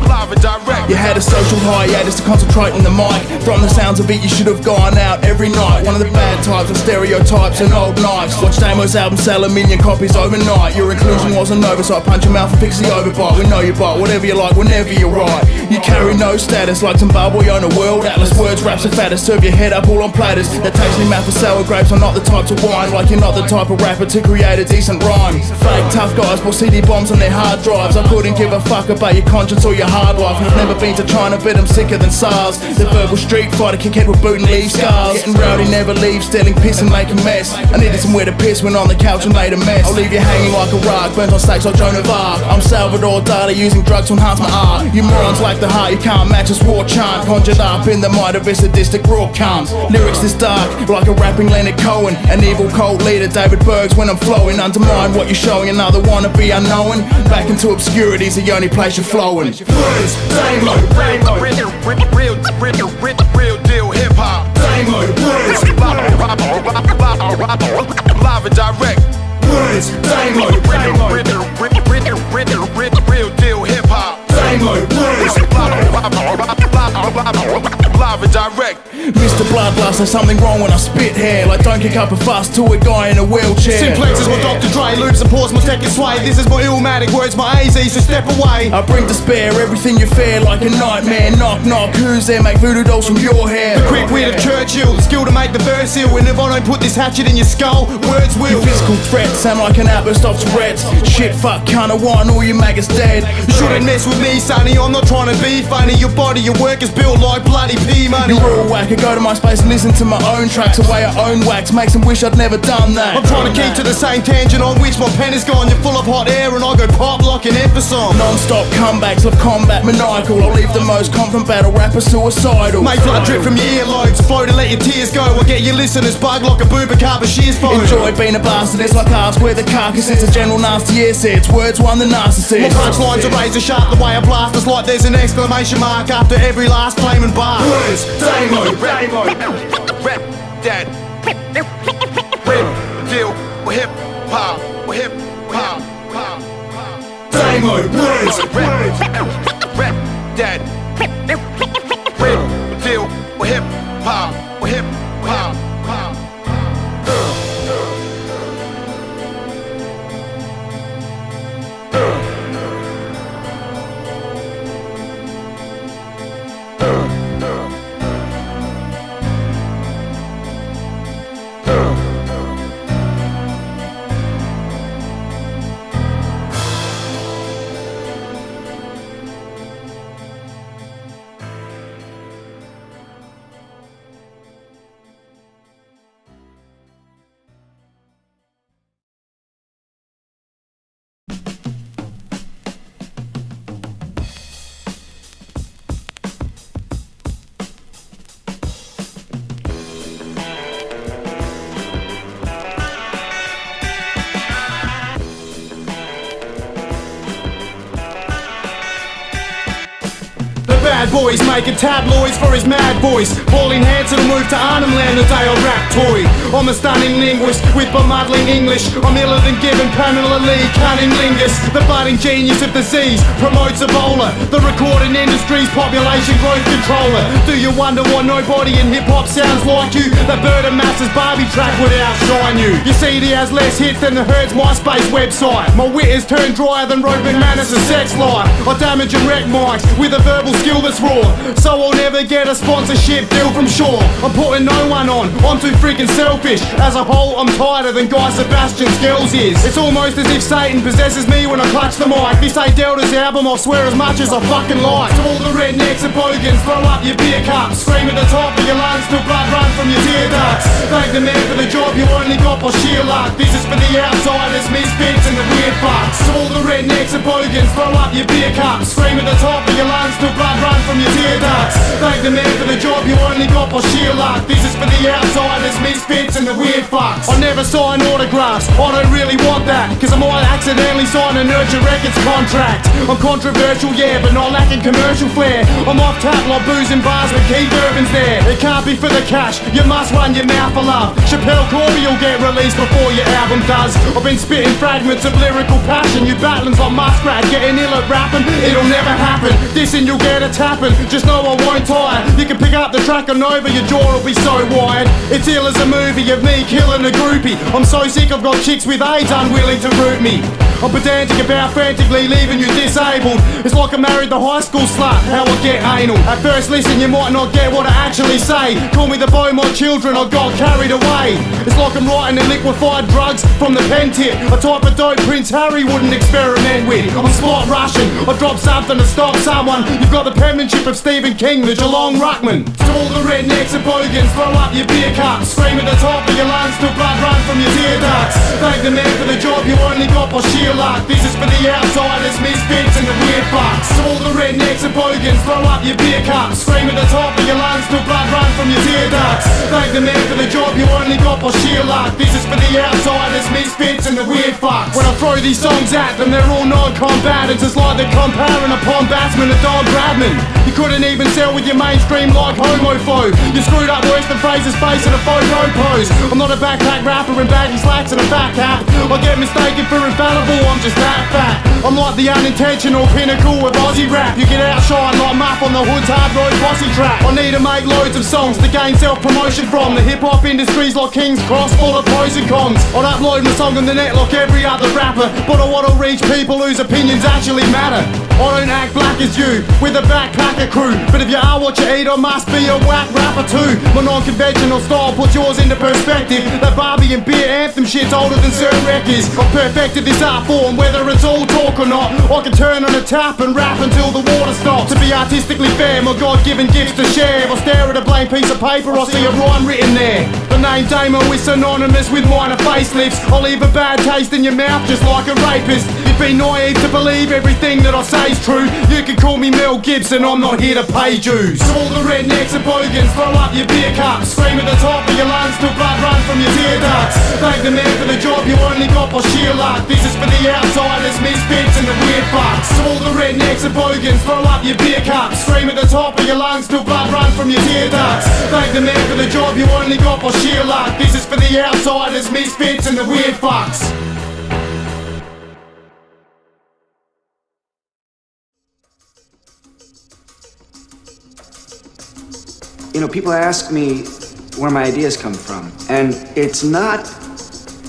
Live and direct. You had a social hiatus to concentrate on the mic. From the sounds of it, you should have gone out every night. One of the bad types of stereotypes and old knives. Watch Damo's album sell 1 million copies overnight. Your inclusion wasn't over, so I punch your mouth and fix the overbite. We know you bite, whatever you like, whenever you write. You carry no status like Zimbabwe on a world atlas. Words, raps are fatter, serve your head up all on platters. That tasty mouth for sour grapes, I'm not the type to whine. Like you're not the type of rapper to create a decent rhyme. Fake tough guys pour CD bombs on their hard drives. I couldn't give a fuck about your conscience or your hard life. I've never been to China, but I'm sicker than SARS. The verbal street fighter can get with boot and leave scars. Getting rowdy, never leave, stealing piss and making mess. I needed somewhere to piss, went on the couch and made a mess. I'll leave you hanging like a rock, burnt on stakes like Joan of Arc. I'm Salvador Dali using drugs to enhance my art. You morons like the heart, you can't match this war chant. Conjured up in the mind of a sadistic raw cunt. Lyrics this dark, like a rapping Leonard Cohen. An evil cult leader, David Berg's when I'm flowing. Undermine what you're showing, another wannabe unknown. Back into obscurity's the only place you're flowing. words, Damo, Real deal hip-hop. Damo, words, Live and direct. words, Damo, Real deal hip-hop. Damo, words, Live and direct. Mr. Bloodlust, there's something wrong when I spit here. Like don't kick up a fuss to a guy in a wheelchair. Simplex is my Dr. Dre, loops and pause my second sway. This is my illmatic words, my AZ, so step away. I bring despair, everything you fear like a nightmare. Knock, knock, who's there? Make voodoo dolls from your hair. The quick wit of Churchill, the skill to make the verse ill. And if I don't put this hatchet in your skull, words will. Your physical threats sound like an outburst of Tourette's. Shit, fuck, cunt, I want all your maggots dead. You shouldn't mess with me, sonny, I'm not trying to be funny. Your body, your work is built like bloody pea money. You're all whacker, go to my MySpace and listen to my own tracks, the way I own wax makes them wish I'd never done that. I'm trying to keep to the same tangent on which my pen is gone. You're full of hot air and I go pop like an Epsom. Non-stop comebacks of combat maniacal. I'll leave the most confident battle rapper suicidal. Make blood drip from your earlobes, flow to let your tears go. I get your listeners bug like a boober carver shears phone. Enjoy being a bastard, it's like ask where the carcass is. A general nasty air sets, words one the narcissist. My punchlines are razor sharp, the way I blast is like there's an exclamation mark after every last flaming bar. Words, Damo, Rap that. Rip deal with hip hop, with hip hop. Damo, words, Rap that. Rip deal with hip hop, with hip hop. Bad boys making tabloids for his mad voice. Pauline Hanson will move to Arnhem Land the day I rap toy. I'm a stunning linguist with bemuddling English. I'm iller than Gibbon, Pamela Lee, cunning lingus. The budding genius of disease promotes Ebola. The recording industry's population growth controller. Do you wonder why nobody in hip-hop sounds like you? That Bird of Masses Barbie track would outshine you. Your CD has less hits than the Hertz MySpace website. My wit is turned drier than Rope McManus' sex life. I damage and wreck mics with a verbal skill that's raw, so I'll never get a sponsorship deal from Shaw. I'm putting no one on, I'm too freaking selfish. As a whole, I'm tighter than Guy Sebastian's girls is. It's almost as if Satan possesses me when I clutch the mic. This ain't Delta's album, I'll swear as much as I fucking like. To all the rednecks and bogans, throw up your beer cups, scream at the top of your lungs till blood run from your tear ducts. Thank the man for the job you only got by sheer luck. This is for the outsiders, misfits and the weird fucks. To all the rednecks and bogans, throw up your beer cups, scream at the top of your lungs till blood run from your tear ducts. Thank the man for the job you only got by sheer luck. This is for the outsiders, misfits and the weird fucks. I never sign autographs, I don't really want that, cause I might accidentally sign a Nurture Records contract. I'm controversial, yeah, but not lacking commercial flair. I'm off tap like booze and bars with Keith Urban's there. It can't be for the cash, you must run your mouth for love. Chappelle Corby will get released before your album does. I've been spitting fragments of lyrical passion. You battlings like Muskrat, getting ill at rapping, it'll never happen. Dissing you'll get a tapping, just know I won't tire. You can pick up the track on over, your jaw will be so wide. It's ill as a movie of me killing a groupie. I'm so sick I've got chicks with AIDS unwilling to root me. I'm pedantic about frantically leaving you disabled. It's like I married the high school slut, how I get anal. At first listen you might not get what I actually say. Call me the Beaumont children, I got carried away. It's like I'm writing in liquefied drugs from the pen tip. A type of dope Prince Harry wouldn't experiment with. I'm spot rushing, I drop something to stop someone. You've got the penmanship of Stephen King, the Geelong Ruckman. To all the rednecks and bogans, throw up your beer cups, scream at the top of your lungs till blood run from your tear ducts. Thank the man for the job you only got by sheer luck. This is for the outsiders, misfits and the weird fucks. To all the rednecks and bogans, throw up your beer cups, scream at the top of your lungs till blood run from your tear ducts. Thank the man for the job you only got by sheer luck. This is for the outsiders, misfits and the weird fucks. When I throw these songs at them, they're all non-combatants. It's like they're comparing a Pom batsman to Don Bradman. You couldn't even sell with your mainstream like homophobe. You screwed up worse than Fraser's face in a photo pose. I'm not a backpack rapper in baggy slacks and a fat cap. I get mistaken for infallible, I'm just that fat. I'm like the unintentional pinnacle of Aussie rap. You get outshined like Muff on the Hood's hard road posse track. I need to make loads of songs to gain self-promotion from. The hip-hop industry's like King's Cross, full of pros and cons. I'd upload my song on the net like every other rapper, but I want to reach people whose opinions actually matter. I don't act black as you, with a backpacker crew, but if you are what you eat, I must be a whack rapper too. My non-conventional style puts yours into perspective. That Barbie and beer anthem shit's older than certain records. I've perfected this art form, whether it's all talk talk or not. I can turn on a tap and rap until the water stops. To be artistically fair, my God-given gifts to share. If I stare at a blank piece of paper, I see a rhyme written there. The name Damo is synonymous with minor facelifts. I'll leave a bad taste in your mouth just like a rapist. You'd be naive to believe everything that I say's true. You can call me Mel Gibson, I'm not here to pay dues. To all the rednecks and bogans, throw up your beer cups. Scream at the top of your lungs till blood runs from your tear ducts. Thank the man for the job you only got by sheer luck. This is for the outsiders, misfits and the weird fucks. To all the rednecks and bogans, throw up your beer cups. Scream at the top of your lungs till blood runs from your tear ducts. Thank the man for the job you only got by sheer luck. This is for the outsiders, misfits and the weird fucks. You know, people ask me where my ideas come from, and it's not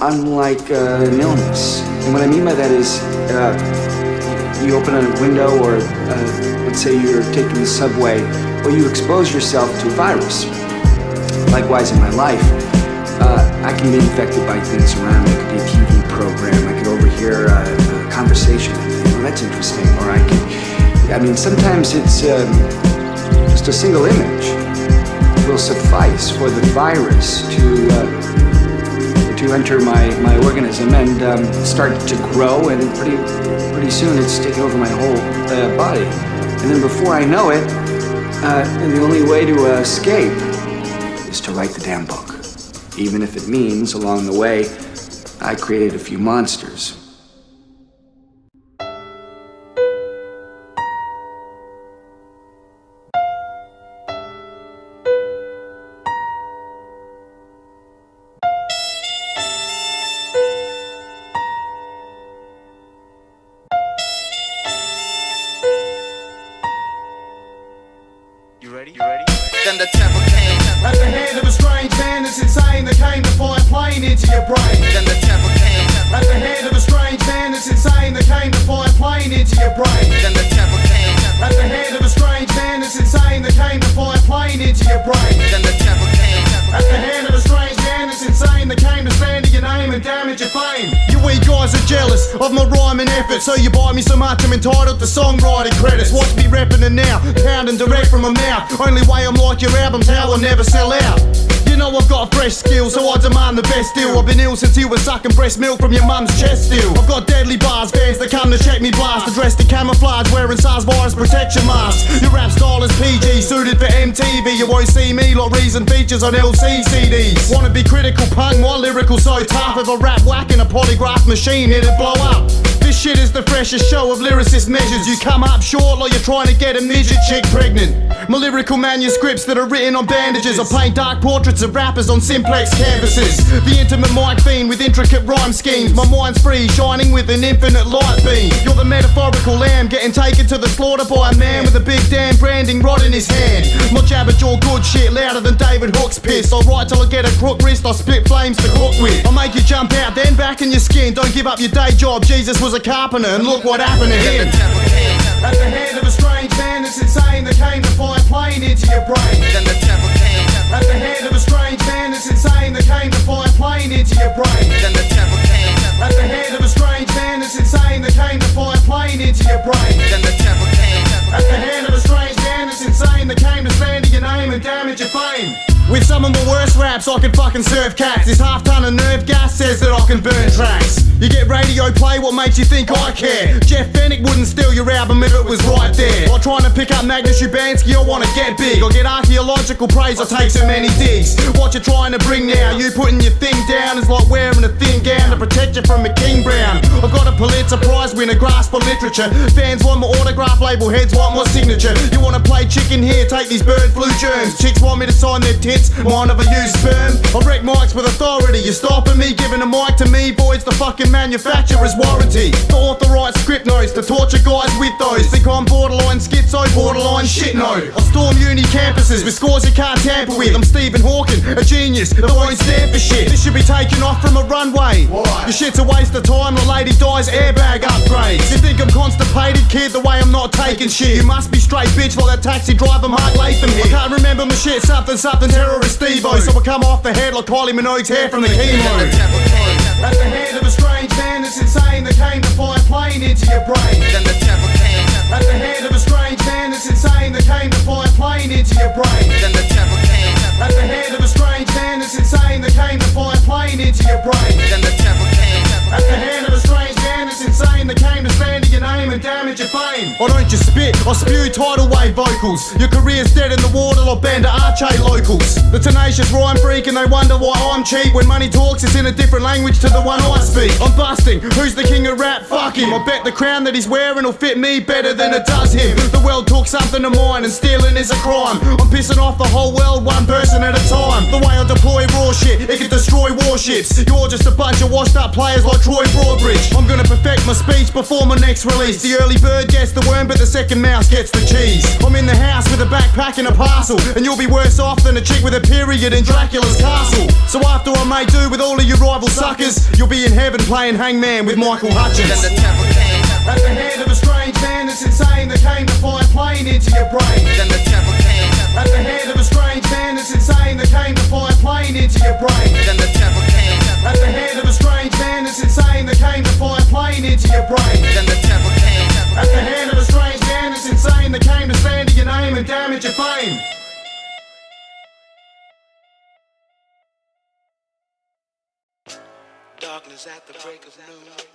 unlike an illness. And what I mean by that is, you open a window, or let's say you're taking the subway, or you expose yourself to a virus. Likewise, in my life, I can be infected by things around me. It could be a TV program. I could overhear a conversation and think, well, that's interesting. Or I mean, sometimes it's just a single image will suffice for the virus to enter my organism and start to grow, and pretty soon it's taken over my whole body. And then before I know it, the only way to escape is to write the damn book, even if it means along the way I created a few monsters. Then the temple came. At the hand of a strange man that's insane that came to fly a plane into your brain. Then the temple came. At the hand of a strange man that's insane that came to fly a plane into your brain. Then the temple came. At the hand of a strange man that's insane that came to fly a plane into your brain. Then the temple came. At the hand of a strange man that's insane that came to slander your name and damage your fame. You weak guys are jealous of my rhyming effort, so you buy me so much I'm entitled to songwriting credits. Watch me reppin' it now, pounding direct from my mouth. Only way I'm like your album's how I'll never sell out. You know I've got fresh skills, so I demand the best deal. I've been ill since you were sucking breast milk from your mum's chest still. I've got deadly bars, fans that come to check me blast, dressed in camouflage, wearing SARS virus protection masks. Your rap style is PG, suited for MTV. You won't see me like reason features on LC CDs. Wanna be critical punk, my lyrical so tough. If I rap whack in a polygraph machine, it'd blow up. This shit is the freshest show of lyricist measures. You come up short like you're trying to get a midget chick pregnant. My lyrical manuscripts that are written on bandages. I paint dark portraits of rappers on simplex canvases. The intimate mic fiend with intricate rhyme schemes. My mind's free, shining with an infinite light beam. You're the metaphorical lamb, getting taken to the slaughter by a man with a big damn branding rod in his hand. My jabber jaw good shit, louder than David Hook's piss. I'll write till I get a crook wrist, I'll spit flames to cook with. I'll make you jump out, then back in your skin. Don't give up your day job, Jesus was a carpenter, and look what happened to him. At the hand of a strange man that's insane that came to fly a plane into your brain. Then the temple came. At the hand of a strange man that's insane that came to fly a plane into your brain. Then the temple came. At the hand of a strange man that's insane that came to fly a plane into your brain. Then the temple came. At the hand of a strange man that's insane that came to slander your name and damage your fame. With some of my worst raps, I can fucking serve cats. This half-ton of nerve gas says that I can burn tracks. You get radio play, what makes you think I care? Jeff Fennick wouldn't steal your album if it was right there. While trying to pick up Magnus Ubansky, I wanna get big. I get archaeological praise, I take so many digs. What you trying to bring now? You putting your thing down is like wearing a thin gown to protect you from a King Brown. I've got a Pulitzer Prize winner, grasp for literature. Fans want my autograph, label heads want my signature. You wanna play chicken here, take these bird flu germs. Chicks want me to sign their tits, mind if I use sperm? I wreck mics with authority, you're stopping me, giving a mic to me, voids the fucking manufacturer's warranty. The author writes script notes to torture guys with those. Think I'm borderline schizo, borderline shit no. I storm uni campuses with scores you can't tamper with. I'm Stephen Hawking, a genius that won't stand for shit. This should be taken off from a runway. Why? Your shit's a waste of time, the lady dies, airbag upgrades. You think I'm constipated, kid, the way I'm not taking shit. You must be straight bitch like that taxi driver Mark Latham here. I can't remember my shit, something terrorist Steve-O. So I come off the head like Kylie Minogue's hair from the chemo. At the hand of a strange man that's insane that came to fly a plane into your brain. name and damage your fame. Or don't you spit, or spew tidal wave vocals. Your career's dead in the water like Banda Arche locals. The tenacious rhyme freak and they wonder why I'm cheap. When money talks it's in a different language to the one I speak. I'm busting, who's the king of rap? Fuck him. I bet the crown that he's wearing will fit me better than it does him. The world took something of mine and stealing is a crime. I'm pissing off the whole world one person at a time. The way I deploy raw shit, it can destroy warships. You're just a bunch of washed up players like Troy Broadbridge. I'm gonna perfect my speech before my next release. The early bird gets the worm but the second mouse gets the cheese. I'm in the house with a backpack and a parcel, and you'll be worse off than a chick with a period in Dracula's castle. So after I make do with all of your rival suckers, you'll be in heaven playing hangman with Michael Hutchins. Then the temple came. At the hand of a strange man that's insane that came to fly a plane into your brain. Then the temple came. At the hand of a strange man that's insane that came to fly a plane into your brain. Then the temple came. At the hand of a strange man that's insane that came to fly a plane into your brain. Then the temple came. At the hand of a strange man that's insane that came to slander your name and damage your fame. Darkness at the break of noon.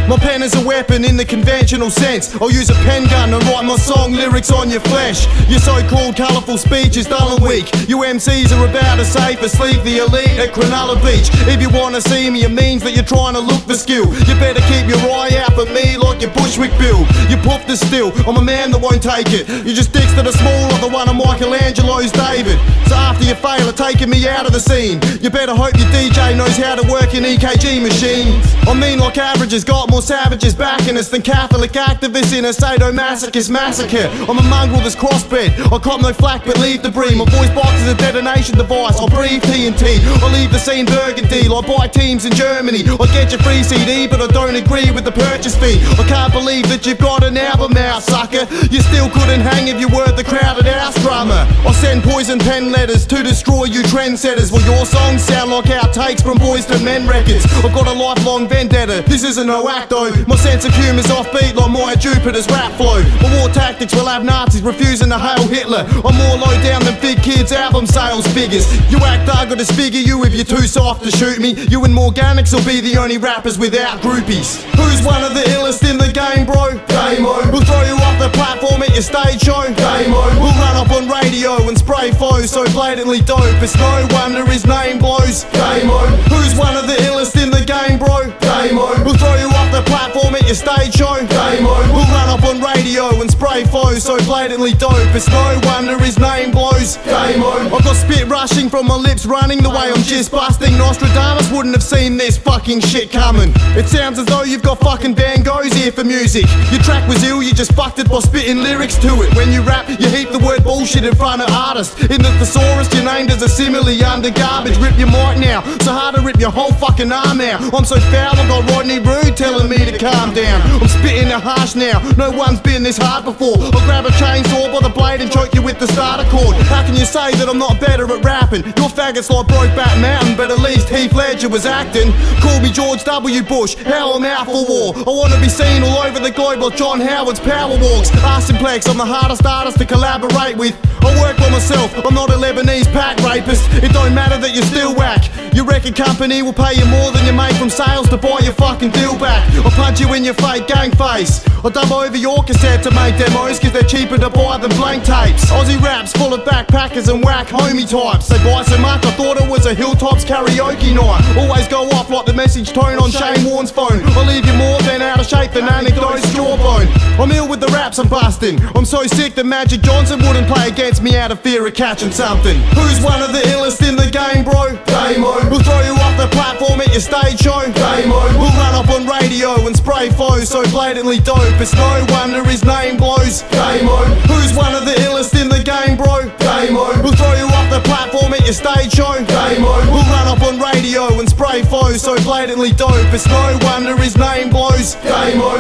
My pen is a weapon in the conventional sense. I'll use a pen gun to write my song lyrics on your flesh. Your so-called colourful speech is dull and weak. You MCs are about as safe as sleep the elite at Cronulla Beach. If you wanna see me, it means that you're trying to look for skill. You better keep your eye out for me like your Bushwick Bill. You puffed the still, I'm a man that won't take it. You just dicks that are small like the one of Michelangelo's David. So after you fail at taking me out of the scene, you better hope your DJ knows how to work an EKG machine. I mean like averages got more savages backing us than Catholic activists in a sadomasochist massacre. I'm a mongrel that's crossbred. I cop no flack but leave debris. My voice box is a detonation device. I breathe TNT. I leave the scene burgundy like buy teams in Germany. I get your free CD but I don't agree with the purchase fee. I can't believe that you've got an album out, sucker. You still couldn't hang if you were the crowded house drummer. I send poison pen letters to destroy you trendsetters. Well, your songs sound like outtakes from Boys to Men records. I've got a lifelong vendetta. This isn't no act though. My sense of humour's offbeat like Maya Jupiter's rap flow. My war tactics will have Nazis refusing to hail Hitler. I'm more low down than Big Kid's album sales figures. You act dark or disfigure you if you're too soft to shoot me. You and Morganics will be the only rappers without groupies. Who's one of the illest in the game, bro? Damo. We'll throw you off the platform at your stage show. Damo. We'll run up on radio and spray foes so blatantly dope it's no wonder his name blows. Damo. Who's one of the illest in the game, bro? Damo. We'll throw you off the platform at your stage show. Damo. We'll run up on radio and spray foes so blatantly dope it's no wonder his name blows. Damo. I've got spit rushing from my lips running the way I'm just busting. Nostradamus wouldn't have seen this fucking shit coming. It sounds as though you've got fucking Van Gogh's ear for music. Your track was ill, you just fucked it by spitting lyrics to it. When you rap, you heap the word bullshit in front of artists. In the thesaurus, you're named as a simile under garbage. Rip your mic now, so hard to rip your whole fucking arm out. I'm so foul, I got Rodney Rude telling me to calm down. I'm spitting it harsh now, no one's been this hard before. I'll grab a chainsaw by the blade and choke you with the starter cord. How can you say that I'm not better at rapping? Your faggot's like Brokeback Mountain, but at least Heath Ledger was acting. Call me George W. Bush, how I'm out for war. I wanna be seen all over the globe like John Howard's power walks. Arsenplex, I'm the hardest artist to collaborate with. I work by myself, I'm not a Lebanese pack rapist. It don't matter that you're still whack. Your record company will pay you more than you make from sales to buy your fucking deal back. I'll punch you in your fake gang face. I'll dub over your cassette to make demos cause they're cheaper to buy than blank tapes. Aussie raps full of backpackers and whack homie types. They buy so much I thought it was a Hilltops karaoke night. Always go off like the message tone on Shane Warne's phone. I'll leave you more than out of shape than anecdotes jawbone. I'm ill with the raps I'm busting. I'm so sick that Magic Johnson wouldn't play against me out of fear of catching something. Who's one of the illest in the game, bro? Damo. We'll throw you off the platform at your stage show. Damo. We'll run up on radio and spray foes so blatantly dope it's no wonder his name blows. Damo. Who's one of the illest in the game, bro? Damo. We'll throw you off the platform at your stage show. Damo. We'll run up on radio and spray foes so blatantly dope it's no wonder his name blows. Damo.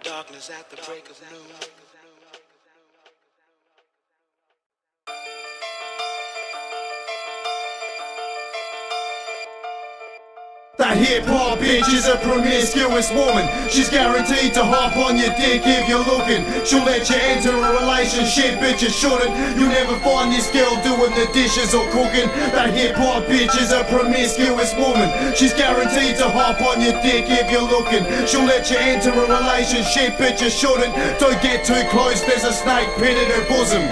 Darkness at the break of noon. The That hip-hop bitch is a promiscuous woman. She's guaranteed to hop on your dick if you're looking. She'll let you enter a relationship, but you shouldn't. You'll never find this girl doing the dishes or cooking. That hip-hop bitch is a promiscuous woman. She's guaranteed to hop on your dick if you're looking. She'll let you enter a relationship, but you shouldn't. Don't get too close, there's a snake pin in her bosom.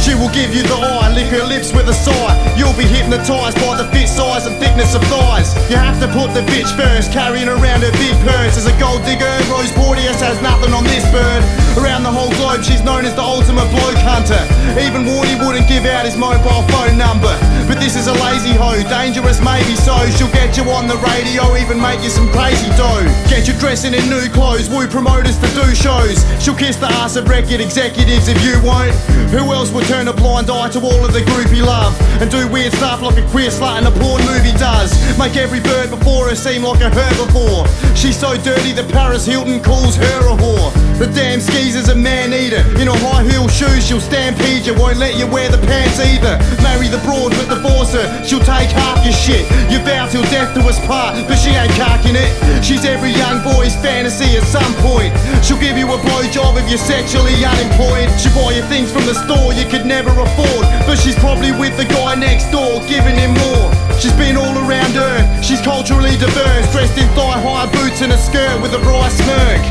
She will give you the eye, lick her lips with a sigh. You'll be hypnotised by the fit, size and thickness of thighs. You have to put the bitch first, carrying around her big purse. As a gold digger, Rose Porteous has nothing on this bird. Around the whole globe, she's known as the ultimate bloke hunter. Even Wardy wouldn't give out his mobile phone number. But this is a lazy hoe, dangerous maybe so. She'll get you on the radio, even make you some crazy dough. Get you dressing in new clothes, woo promoters to do shows. She'll kiss the ass of record executives if you won't. Who else would turn a blind eye to all of the groupie love and do weird stuff like a queer slut in a porn movie does? Make every bird before her seem like a herbivore. She's so dirty that Paris Hilton calls her a whore. The damn skeezer's a man-eater. In her high-heel shoes she'll stampede you, won't let you wear the pants either. Marry the broad but divorce her, she'll take half your shit. You vow till death do us part, but she ain't cocking it. She's every young boy's fantasy at some point. She'll give you a blowjob if you're sexually unemployed. She'll buy you things from the store you could never afford, but she's probably with the guy next door, giving him more. She's been all around Earth, she's culturally diverse, dressed in thigh-high boots and a skirt with a wry smirk.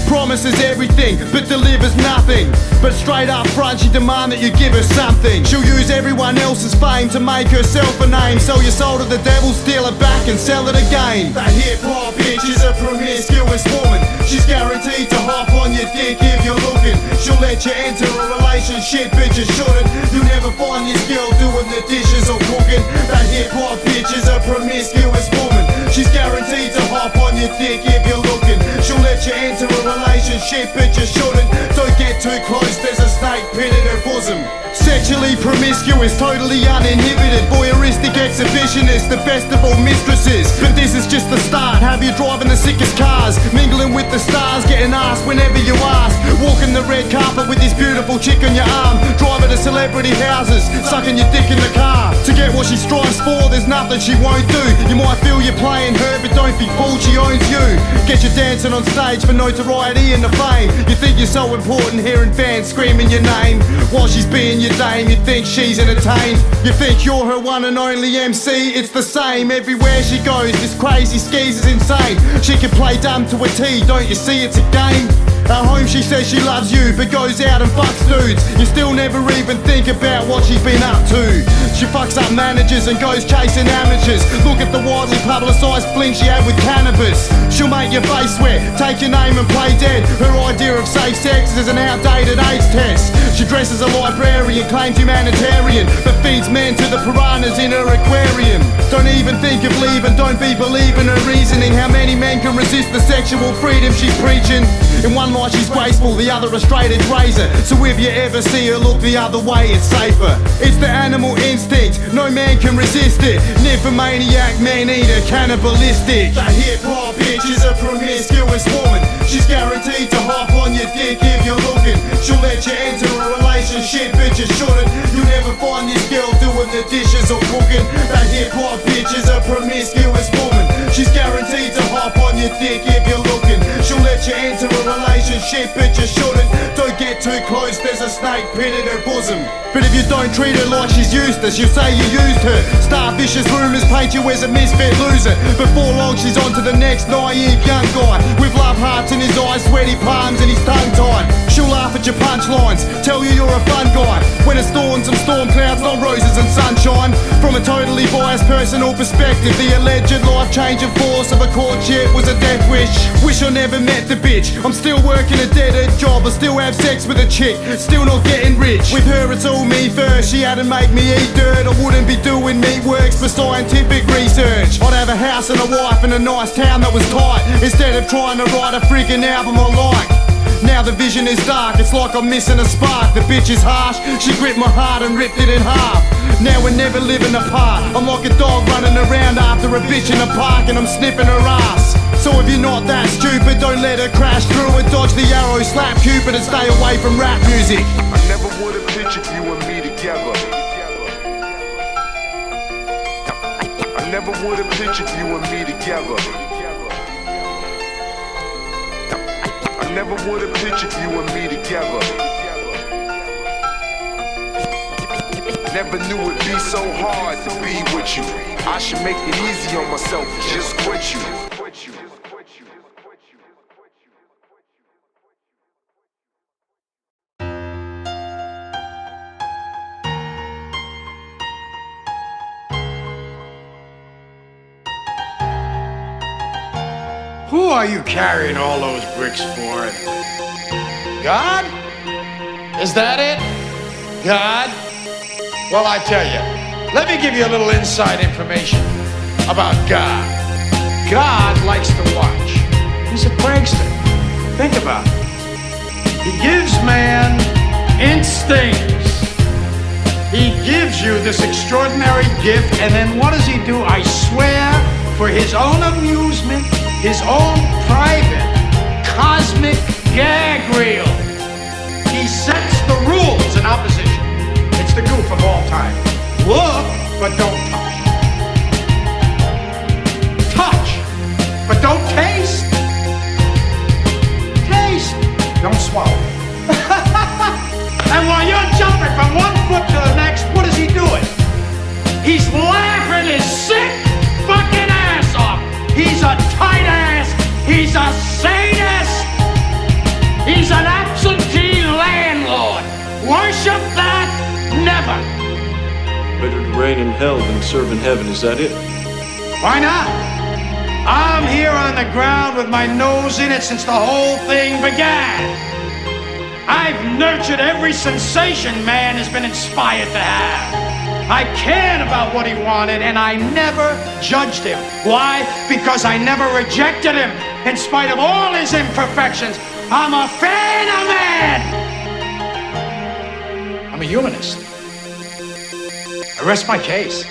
Promises everything, but delivers nothing. But straight up front, she demands that you give her something. She'll use everyone else's fame to make herself a name. Sell your soul to the devil, steal it back and sell it again. That hip-hop bitch is a promiscuous woman. She's guaranteed to hop on your dick if you're looking. She'll let you enter a relationship, but you shouldn't. You'll never find this girl doing the dishes or cooking. That hip-hop bitch is a promiscuous woman. She's guaranteed to hop on your dick if you're looking. She'll let you enter a relationship, but you shouldn't. Don't get too close, there's a snake pin in her bosom. Sexually promiscuous, totally uninhibited, voyeuristic exhibitionist, the best of all mistresses. But this is just the start, have you driving the sickest cars, mingling with the stars, getting asked whenever you ask. Walking the red carpet with this beautiful chick on your arm, driving to celebrity houses, sucking your dick in the car. To get what she strives for, there's nothing she won't do. You might feel you're playing her, but don't be fooled, she owns you. Get you dancing on stage for notoriety and the fame. You think you're so important, hearing fans screaming your name while she's being your dame. You think she's entertained, you think you're her one and only MC. It's the same everywhere she goes, this crazy skis is insane. She can play dumb to a T, don't you see it's a game? At home she says she loves you, but goes out and fucks dudes. You still never even think about what she's been up to. She fucks up managers and goes chasing amateurs. Look at the widely publicised fling she had with cannabis. She'll make your face sweat, take your name and play dead. Her idea of safe sex is an outdated AIDS test. She dresses a librarian, claims humanitarian, but feeds men to the piranhas in her aquarium. Don't even think of leaving, don't be believing her reasoning. How many men can resist the sexual freedom she's preaching? In one light she's graceful, the other a straight edge razor. So if you ever see her look the other way, it's safer. It's the animal instinct, no man can resist it. Nymphomaniac, man-eater, cannibalistic. That hip-hop bitch is a promiscuous woman. She's guaranteed to hop on your dick if you're looking. She'll let you enter a relationship, but you shouldn't. You'll never find this girl doing the dishes or cooking. That hip-hop bitch is a promiscuous woman. She's guaranteed to hop on your dick if you're looking. She'll let you enter a relationship, but you shouldn't. Don't get too close, there's a snake pin in her bosom. But if you don't treat her like she's useless, you'll say you used her. Start vicious rumours, paint you as a misfit loser. Before long she's on to the next naive young guy, with love hearts in his eyes, sweaty palms and his tongue tied. She'll laugh at your punchlines, tell you you're a fun guy, when it's thorns and storm clouds, not roses and sunshine. From a totally biased personal perspective, the alleged life-changing force of a courtship was a death wish. Wish I never met the bitch. I'm still working a dead-end job, I still have sex with a chick, still not getting rich. With her it's all me first, she had to make me eat dirt. I wouldn't be doing meat works for scientific research. I'd have a house and a wife in a nice town that was tight, instead of trying to write a freaking album I like. Now the vision is dark, it's like I'm missing a spark. The bitch is harsh, she gripped my heart and ripped it in half. Now we're never living apart, I'm like a dog running around after a bitch in a park and I'm sniffing her ass. So if you're not that stupid, don't let her crash through it. Dodge the arrow, slap Cupid and stay away from rap music. I never would have pictured you and me together. I never would have pictured you and me together. I never would have pictured you and me together. Never knew it'd be so hard to be with you. I should make it easy on myself and just quit you. Who are you carrying all those bricks for? God? Is that it? God? Well, I tell you, let me give you a little inside information about God. God likes to watch. He's a prankster. Think about it. He gives man instincts. He gives you this extraordinary gift, and then what does he do? I swear, for his own amusement, his own private, cosmic gag reel, he sets the rules in opposition. It's the goof of all time. Look, but don't touch. Touch, but don't taste. Taste, don't swallow. And while you're jumping from one foot to the next, what is he doing? He's laughing his sick fucking ass off. He's a tight ass. He's a sadist. He's an absentee landlord. Worship that? Never. Better to reign in hell than serve in heaven, is that it? Why not? I'm here on the ground with my nose in it since the whole thing began. I've nurtured every sensation man has been inspired to have. I cared about what he wanted, and I never judged him. Why? Because I never rejected him. In spite of all his imperfections, I'm a fan of man. I'm a humanist. I rest my case.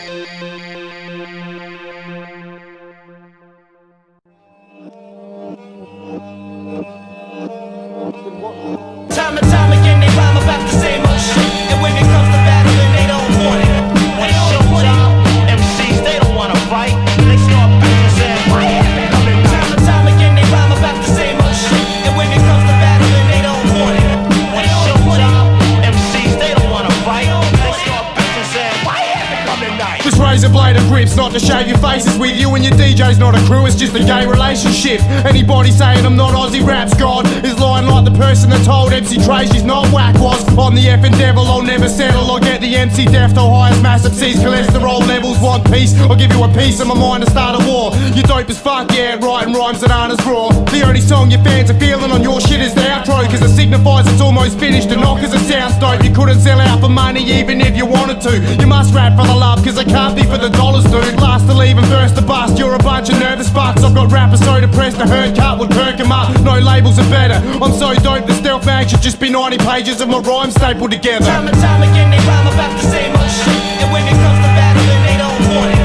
Time and time again, they rhyme about the same old shit. And when it comes to battling, they don't want it. When it's showtime, MCs, they don't wanna fight. They start bitching, saying, why have it coming? Time and time again, they rhyme about the same old shit. And when it comes to battling, they don't want it. When it's showtime, MCs, they don't wanna fight. They start bitching, saying, why have it coming night? This razor blade of grip's not to shave your faces with. You and your DJ's not a crew, it's just a gay relationship. Anybody saying I'm not Aussie rap's god is lying like the person that told MC Trey she's not whack was. I'm the effing devil, I'll never settle. I'll get the MC death to highest massive C's cholesterol levels. Want peace? I'll give you a piece of my mind to start a war. You're dope as fuck, yeah, writing rhymes that aren't as raw. The only song your fans are feeling on your shit is the outro, cause it signifies it's almost finished and not cause it sounds dope. You couldn't sell out for money even if you wanted to. You must rap for the love cause it can't be for the dollars, dude. Last to leave and first to bust, you're a bunch of nervous fucks. I've got rappers so depressed a hurt cut would perk them up. No labels are better. I'm so dope the stealth mag should just be 90 pages of my rhyme stapled together. Time and time again, they rhyme about the same old shit. And when it comes to battling, they don't want it.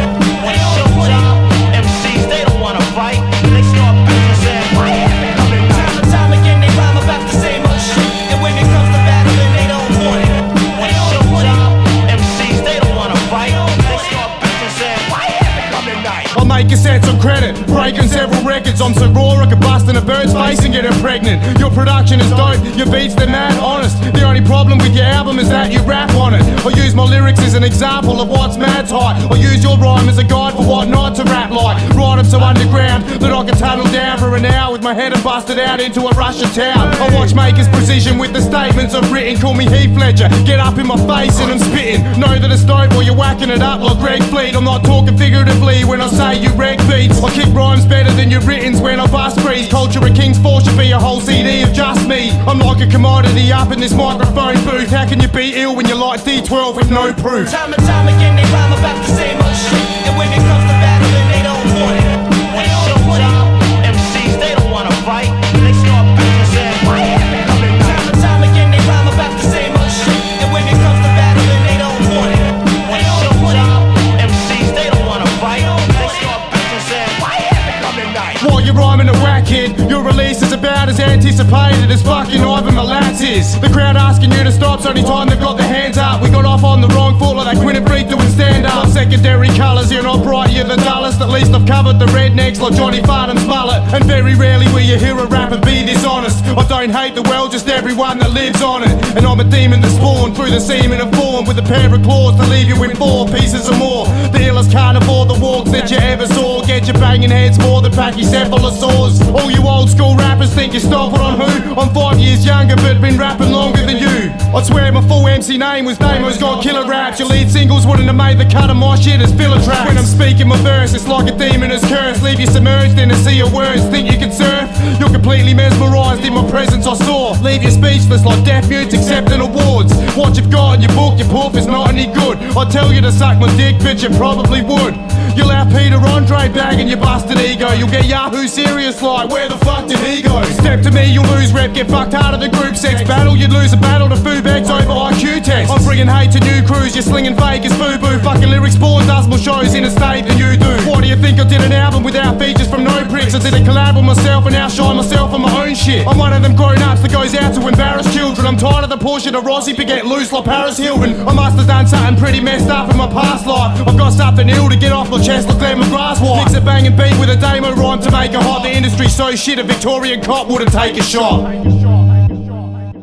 When it's showtime, MCs, they don't wanna fight. They start bitching, saying, why have it coming? Time and time again, they rhyme about the same old shit. And when it comes to battling, they don't want it. When it's showtime, MCs, they don't wanna fight. They start bitching, saying, why have it coming night? I'll make a set on credit, breaking several records. I'm so raw I could bust in a bird's face and get her pregnant. Your production is dope, your beats they're mad honest. The only problem with your album is that you rap on it. I use my lyrics as an example of what's mad tight. I use your rhyme as a guide for what not to rap like. Write them so underground that I can tunnel down for an hour with my head and busted out into a Russian town. I watch makers precision with the statements I've written. Call me Heath Ledger, get up in my face and I'm spitting. Know that it's dope while you're whacking it up like Greg Fleet. I'm not talking figuratively when I say you wreck beats. I kick rhymes better than your writtens when I bust breeze. Culture of King's 4 should be a whole CD of just me. I'm like a commodity up in this microphone booth. How can you be ill when you like D12 with no proof? Time and time again, they rhyme about the same old shit. And when it comes to battling, they don't want it. When it's showtime, MCs, they don't wanna fight. They start bitching, saying, why have it coming? Time and time again, they rhyme about the same old shit. And when it comes to battling, they don't want it. When it's showtime, MCs, they don't wanna fight. They start bitching, saying, why have it coming night? While you're rhyming a whack hit, your release is a about as anticipated as fucking Ivan Milatz is. The crowd asking you to stop's only time they've got their hands up. We got off on the wrong foot like that Quinnipiac doing stand-up. Secondary colours, you're not bright, you're the dullest. At least I've covered the rednecks like Johnny Farnham's mullet. And very rarely will you hear a rapper be dishonest. I don't hate the world, just everyone that lives on it. And I'm a demon that's spawned through the semen of form, with a pair of claws to leave you in 4 pieces or more. The illest can't afford the walks that you ever saw. Get your banging heads more than pachycephalosaurs. All you old school rappers think you're stomping on who? I'm 5 years younger but been rapping longer than you. I'd swear my full MC name was Damo's got killer raps. Your lead singles wouldn't have made the cut of my shit as filler tracks. When I'm speaking my verse, it's like a demon is cursed. Leave you submerged in a sea of words. Think you can surf? You're completely mesmerised in my presence I saw. Leave you speechless like deaf mutes accepting awards. What you've got in your book, your poof is not any good. I'd tell you to suck my dick, but you probably would. You'll have Peter Andre bagging your busted ego. You'll get Yahoo serious like, where the fuck did he go? Step to me, you'll lose rep, get fucked hard at the group sex battle. You'd lose a battle to Fubex over IQ test. I'm bringing hate to new crews, you're slinging Vegas boo-boo. Fucking lyrics board does more shows in a state than you do. Why do you think I did an album without features from no pricks? I did a collab with myself and outshine myself on my own shit. I'm one of them grown-ups that goes out to embarrass children. I'm tired of the portion of Rossi to get loose like Paris Hilton. I must have done something pretty messed up in my past life. I've got something ill to get off my chest like Glenn McGrath's wife. Mix a bang and beat with a Damo rhyme to make it hot. The industry's so shit a Victorian cop wouldn't take a shot. They don't want it.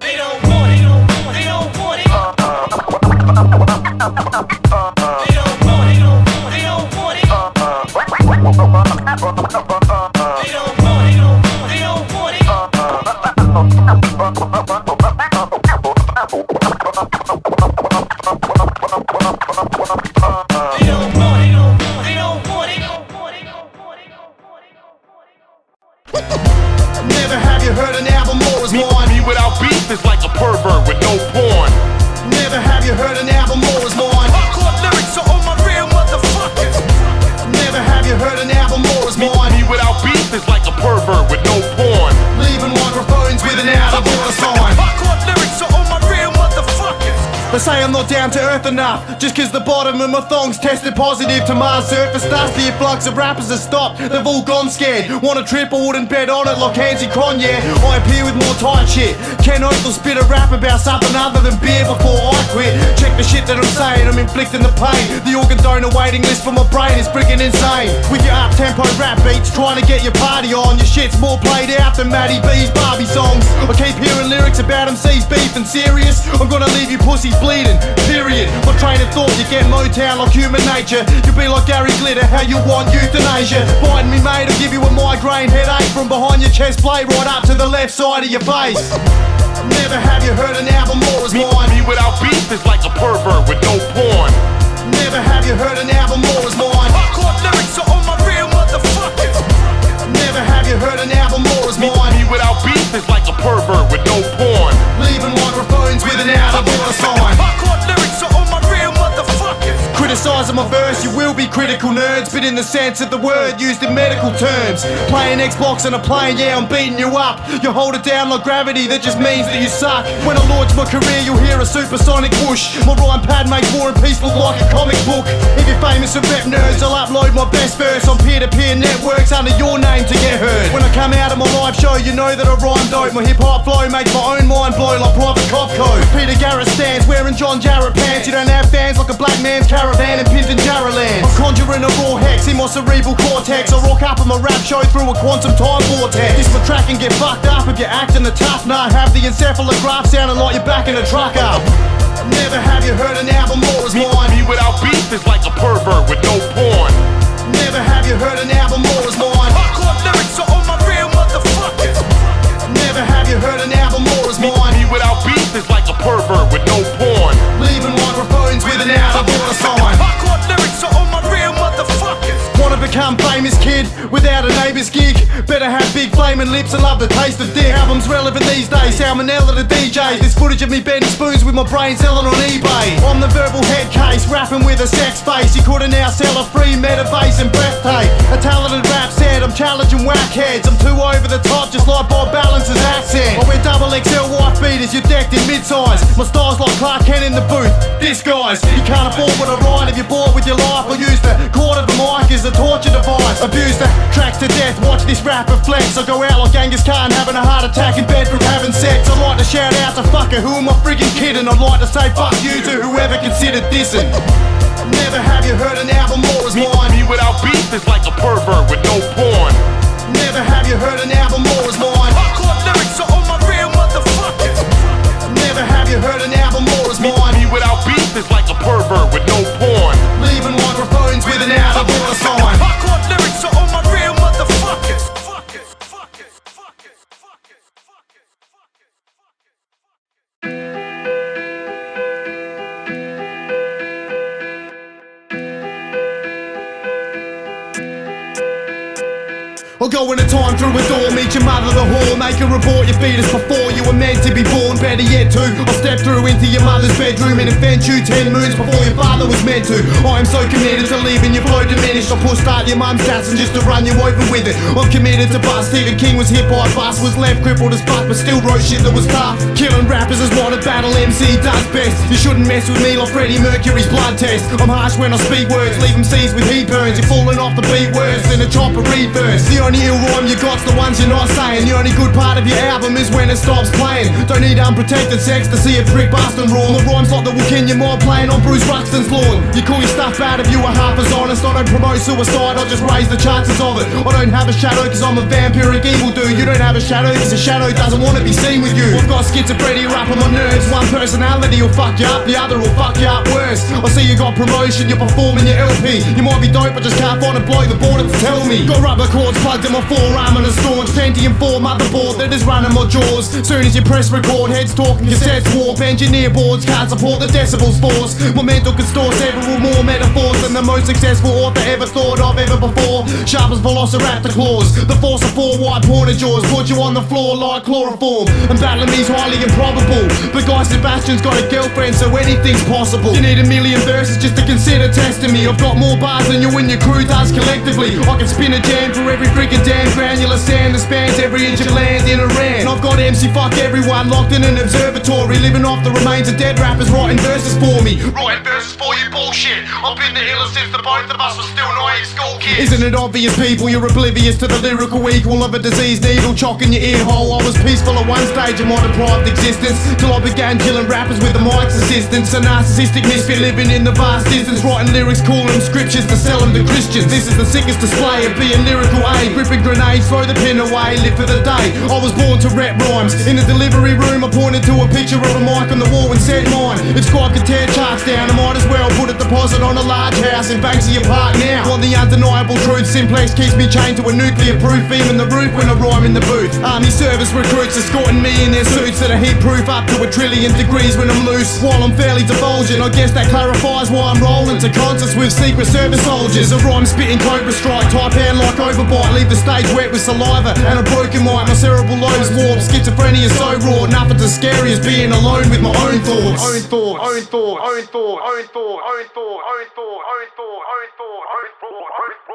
They don't want it. They don't want it. They don't want it. They don't want it. They don't want it. Never have you heard an album more is mine. Me without beef is like a pervert with no porn. Never have you heard an album more is mine. Hardcore lyrics are all my real motherfuckers. Never have you heard an album more is mine. Me without beef is like a pervert with no porn. Leaving microphones with an album or a sign. Hardcore lyrics are all my real motherfuckers. They say I'm not down to earth enough, just cause the bottom of my thongs tested positive to Mars surface dust. The influx of rappers has stopped, they've all gone scared. Want a trip, I wouldn't bet on it like Hansi Cron, yeah. I appear with more tight shit. Ken Oath'll spit a rap about something other than beer before I quit. Check the shit that I'm saying, I'm inflicting the pain. The organ donor waiting list for my brain is freaking insane. With your up-tempo rap beats, trying to get your party on. Your shit's more played out than Maddie B's Barbie songs. I keep hearing lyrics about MC's beef and serious. I'm gonna leave you pussies bleeding, period. My train of thought, you get Motown like human nature. You'll be like Gary Glitter, how you want euthanasia. Biting me mate, I'll give you a migraine headache from behind your chest plate right up to the left side of your face. Never have you heard an album more is mine. Me without beef is like a pervert with no porn. Never have you heard an album more is mine. Hardcore lyrics are all my real motherfuckers. Never have you heard an album more is mine. Me without beef is like a pervert with no porn. Leaving microphones with an album or a sign. Hardcore lyrics are all my real motherfuckers. Criticising my verse, you will be critical nerds, but in the sense of the word used in medical terms. Playing Xbox on a plane, yeah, I'm beating you up. You hold it down like gravity, that just means that you suck. When I launch my career, you'll hear a supersonic whoosh. My rhyme pad makes War and Peace look like a comic book. If you're famous and rep nerds, I'll upload my best verse on peer-to-peer networks under your name to get heard. When I come out of my live show, you know that I rhyme dope. My hip-hop flow makes my own mind blow like Private Cop Code. Peter Garrett stands wearing John Jarrett pants. You don't have fans like a black man's caravan in Pinton-Jarrah land. I'm conjuring a raw hex in my cerebral cortex. I rock up on my rap show through a quantum time vortex. This my track and get fucked up if you're acting the tough. Nah, have the encephalograph sounding like you're backing a truck up. Never have you heard an album more is mine. Me without beef is like a pervert with no porn. Never have you heard an album more is mine. Hardcore lyrics are all my real motherfuckers. Never have you heard an album more is mine. Me without beef is like a pervert with no porn. Leaving microphones with an album or a sign. Hardcore lyrics are all my real motherfuckers. Wanna become famous, kid, without a neighbour's gig? Better have big flaming lips and love the taste of dick. Albums relevant these days, salmonella to DJs. This footage of me bending spoons with my brain selling on eBay. I'm the verbal head case, rapping with a sex face. You couldn't now sell a free metabase and breath tape. A talented rap set, I'm challenging whack heads. I'm too over the top, just like Bob Balance's accent. I wear double XL wife beaters, you're decked in mid-size. My style's like Clark Kent in the booth. Disguise, you can't afford what I write if you're bored with your life. I use the cord of the mic as a torture device. Abuse the tracks to death, watch this rapper flex. I go out like Genghis Khan having a heart attack in bed from having sex. I'd like to shout out to fucker, who am I friggin' kidding? I'd like to say fuck you to whoever considered dissing. Never have you heard an album more is mine. Me without beef is like a pervert with no porn. Never have you heard an album more is mine. Hardcore lyrics are all my real motherfuckers. Never have you heard an album more is mine. Me without beef is like a pervert with no porn. Leaving microphones with an album or a sign. Hardcore lyrics are all my real motherfuckers. I'll go in a time through a door, meet your mother the whore, make a report your fetus before you were meant to be born. Better yet too, I'll step through into your mother's bedroom and invent you 10 moons before your father was meant to. I am so committed to leaving your flow diminished. I'll push start your mum's tats and just to run you over with it. I'm committed to bust. Stephen King was hit by a bus, was left crippled as fuck, but still wrote shit that was tough. Killing rappers is what a battle MC does best. You shouldn't mess with me like Freddie Mercury's blood test. I'm harsh when I speak words, leave MCs with heat burns. You're falling off the beat worse than a chopper reverse. The only ill rhyme you got's the ones you're not saying. The only good part of your album is when it stops playing. Don't need unprotected sex to see a prick bustin' raw. The rhymes like the will in your mind playing on Bruce Ruxton's lawn. You call your stuff bad if you were half as honest. I don't promote suicide, I just raise the chances of it. I don't have a shadow cause I'm a vampiric evil dude. You don't have a shadow cause a shadow doesn't want to be seen with you. I've got schizophrenia up on my nerves. One personality will fuck you up, the other will fuck you up worse. I see you got promotion, you're performing your LP. You might be dope but just can't find a blow the border to tell me. Got rubber cords plugged in my forearm and a staunch Pentium 4 motherboard that is running my jaws. Soon as you press record, heads talking, cassettes warp. Engineer boards can't support the decibels force. My mental can store several more metaphors than the most successful author ever thought of ever before. Sharp as velociraptor claws, the force of 4 wide pointed jaws. Put you on the floor like chloroform. And battling me's highly improbable, but Guy Sebastian's got a girlfriend so anything's possible. You need a million verses just to consider testing me. I've got more bars than you and your crew does collectively. I can spin a jam for every freaking damn granular sand that spans every inch of land in Iran. I've got MC fuck everyone locked in an observatory, living off the remains of dead rappers writing verses for me. Writing verses for you bullshit. I've been the illest since the both of us were still naive school kids. Isn't it obvious people you're oblivious to the lyrical equal of a diseased needle chock in your ear hole? I was peaceful at one stage of my deprived existence till I began killing rappers with the mic's assistance. A narcissistic misfit living in the vast distance, writing lyrics, calling them scriptures to sell them to Christians. This is the sickest display of being lyrical A. Gripping grenades, throw the pin away, live for the day. I was born to rap rhymes. In the delivery room I pointed to a picture of a mic on the wall and said mine. If Squad could tear charts down, I might as well put a deposit on a large house in Banksy Park now. On the undeniable truth, Simplex keeps me chained to a nuclear-proof beam in the roof when I rhyme in the booth. Army service recruits escorting me in their suits that are heat-proof up to 1 trillion degrees when I'm loose. While I'm fairly divulging, I guess that clarifies why I'm rolling to concerts with Secret Service soldiers. A rhyme spitting cobra strike, type hand like overbite, leave the stage wet with saliva and a broken mic. My cerebral lobes warped, schizophrenia so raw, nothing's as scary as being alone with my own thoughts. Own thoughts, own thoughts, own thoughts, own thoughts, own thoughts, own thoughts, own thoughts, own thoughts, own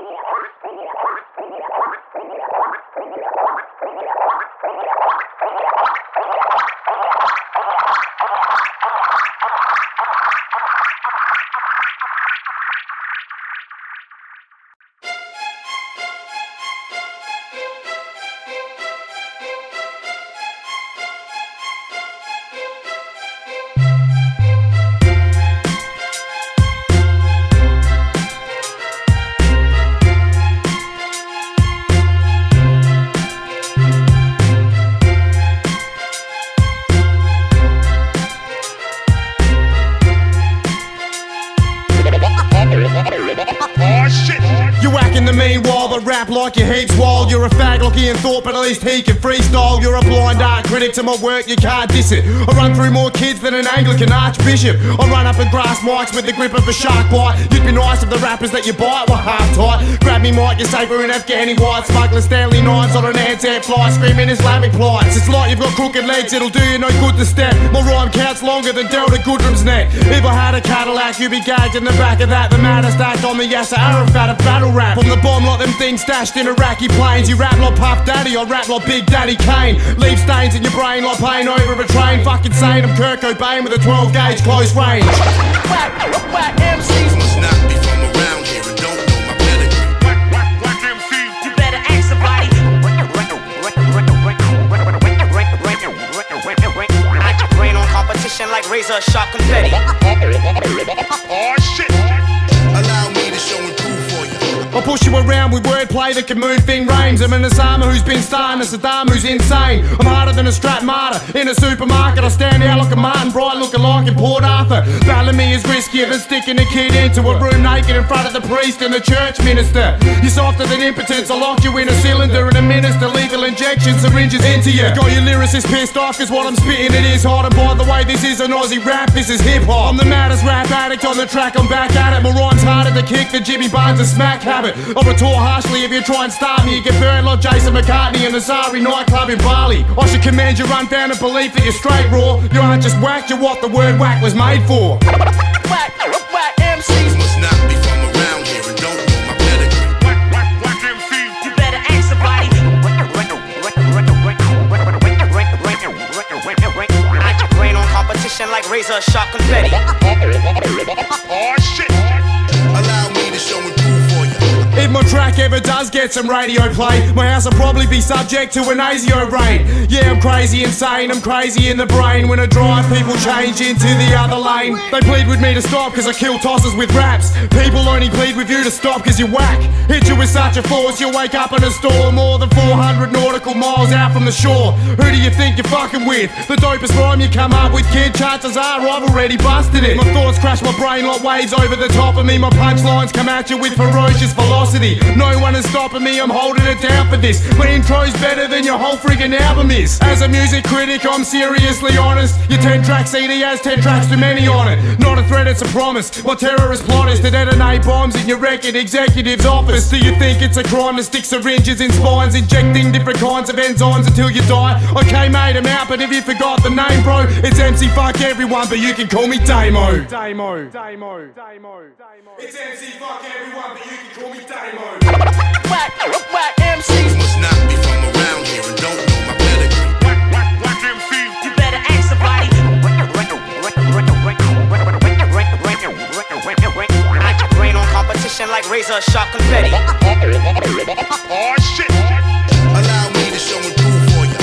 You whack in the meanwhile, but rap like you heaps wild. You're a fag like Ian Thorpe, but at least he can freestyle. You're a blind art critic to my work, you can't diss it. I run through more kids than an Anglican archbishop. I run up and grass mics with the grip of a shark bite. You'd be nice if the rappers that you bite were half tight. Grab me mic, you're safer in Afghani white. Smuggler Stanley knives on an ant fly, screaming Islamic plights. It's like you've got crooked legs, it'll do you no good to step. My rhyme counts longer than Delta Goodrum's neck. If I had a Cadillac, you'd be gagged in the back of that. The maddest act on the Yasser Arafat of battle rap. From the bomb like them things stashed in Iraqi planes. You rap like Puff Daddy, I rap like Big Daddy Kane. Leave stains in your brain like pain over a train. Fucking sane, I'm Kurt Cobain with a 12 gauge close range. Whack MCs must not be from around here and don't know my pedigree. Whack Boss you around with wordplay that can move thing rains. I'm an Osama who's been starting, a Saddam who's insane. I'm harder than a Strat martyr in a supermarket. I stand out like a Martin Bright looking like in Port Arthur. Bellamy is riskier than sticking a kid into a room naked in front of the priest and the church minister. You're softer than impotence, I'll lock you in a cylinder and administer lethal injections, syringes into you. Got your lyricists pissed off cause what I'm spitting it is hot. And by the way, this is an Aussie rap, this is hip hop. I'm the maddest rap addict on the track, I'm back at it. My rhymes harder to kick than Jimmy Barnes' a smack habit. I'll retort harshly if you try and start me. You get burned like Jason McCartney in the Zari nightclub in Bali. I should commend your unfounded belief that you're straight raw. You aren't just whacked, you're what the word whack was made for. Whack MCs Must not be from around here and don't know my pedigree. Whack MCs. You better ask somebody. I can rain on competition like razor sharp confetti. Oh shit! Allow me to show and prove for you. If my track ever does get some radio play, my house will probably be subject to an ASIO raid. Yeah, I'm crazy insane, I'm crazy in the brain. When I drive, people change into the other lane. They plead with me to stop cause I kill tossers with raps. People only plead with you to stop cause you're whack. Hit you with such a force, you'll wake up in a storm more than 400 nautical miles out from the shore. Who do you think you're fucking with? The dopest rhyme you come up with, kid, chances are I've already busted it. My thoughts crash my brain like waves over the top of me. My punchlines come at you with ferocious velocity. No one is stopping me, I'm holding it down for this. My intro's better than your whole friggin' album is. As a music critic, I'm seriously honest. Your 10-track CD has 10 tracks too many on it. Not a threat, it's a promise. My terrorist plot is to detonate bombs in your record executive's office. Do you think it's a crime to stick syringes in spines, injecting different kinds of enzymes until you die? Okay, made him out, but if you forgot the name, bro, it's MC Fuck Everyone, but you can call me Damo. Damo. It's MC Fuck Everyone, but you can call me Damo. Whack MCs. Must not be from around here and don't know my pedigree. Whack MCs. You better ask somebody. I can rain on competition like razor sharp confetti. Oh shit! Allow me to show and prove for you.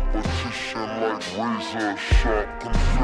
Competition like razor sharp confetti.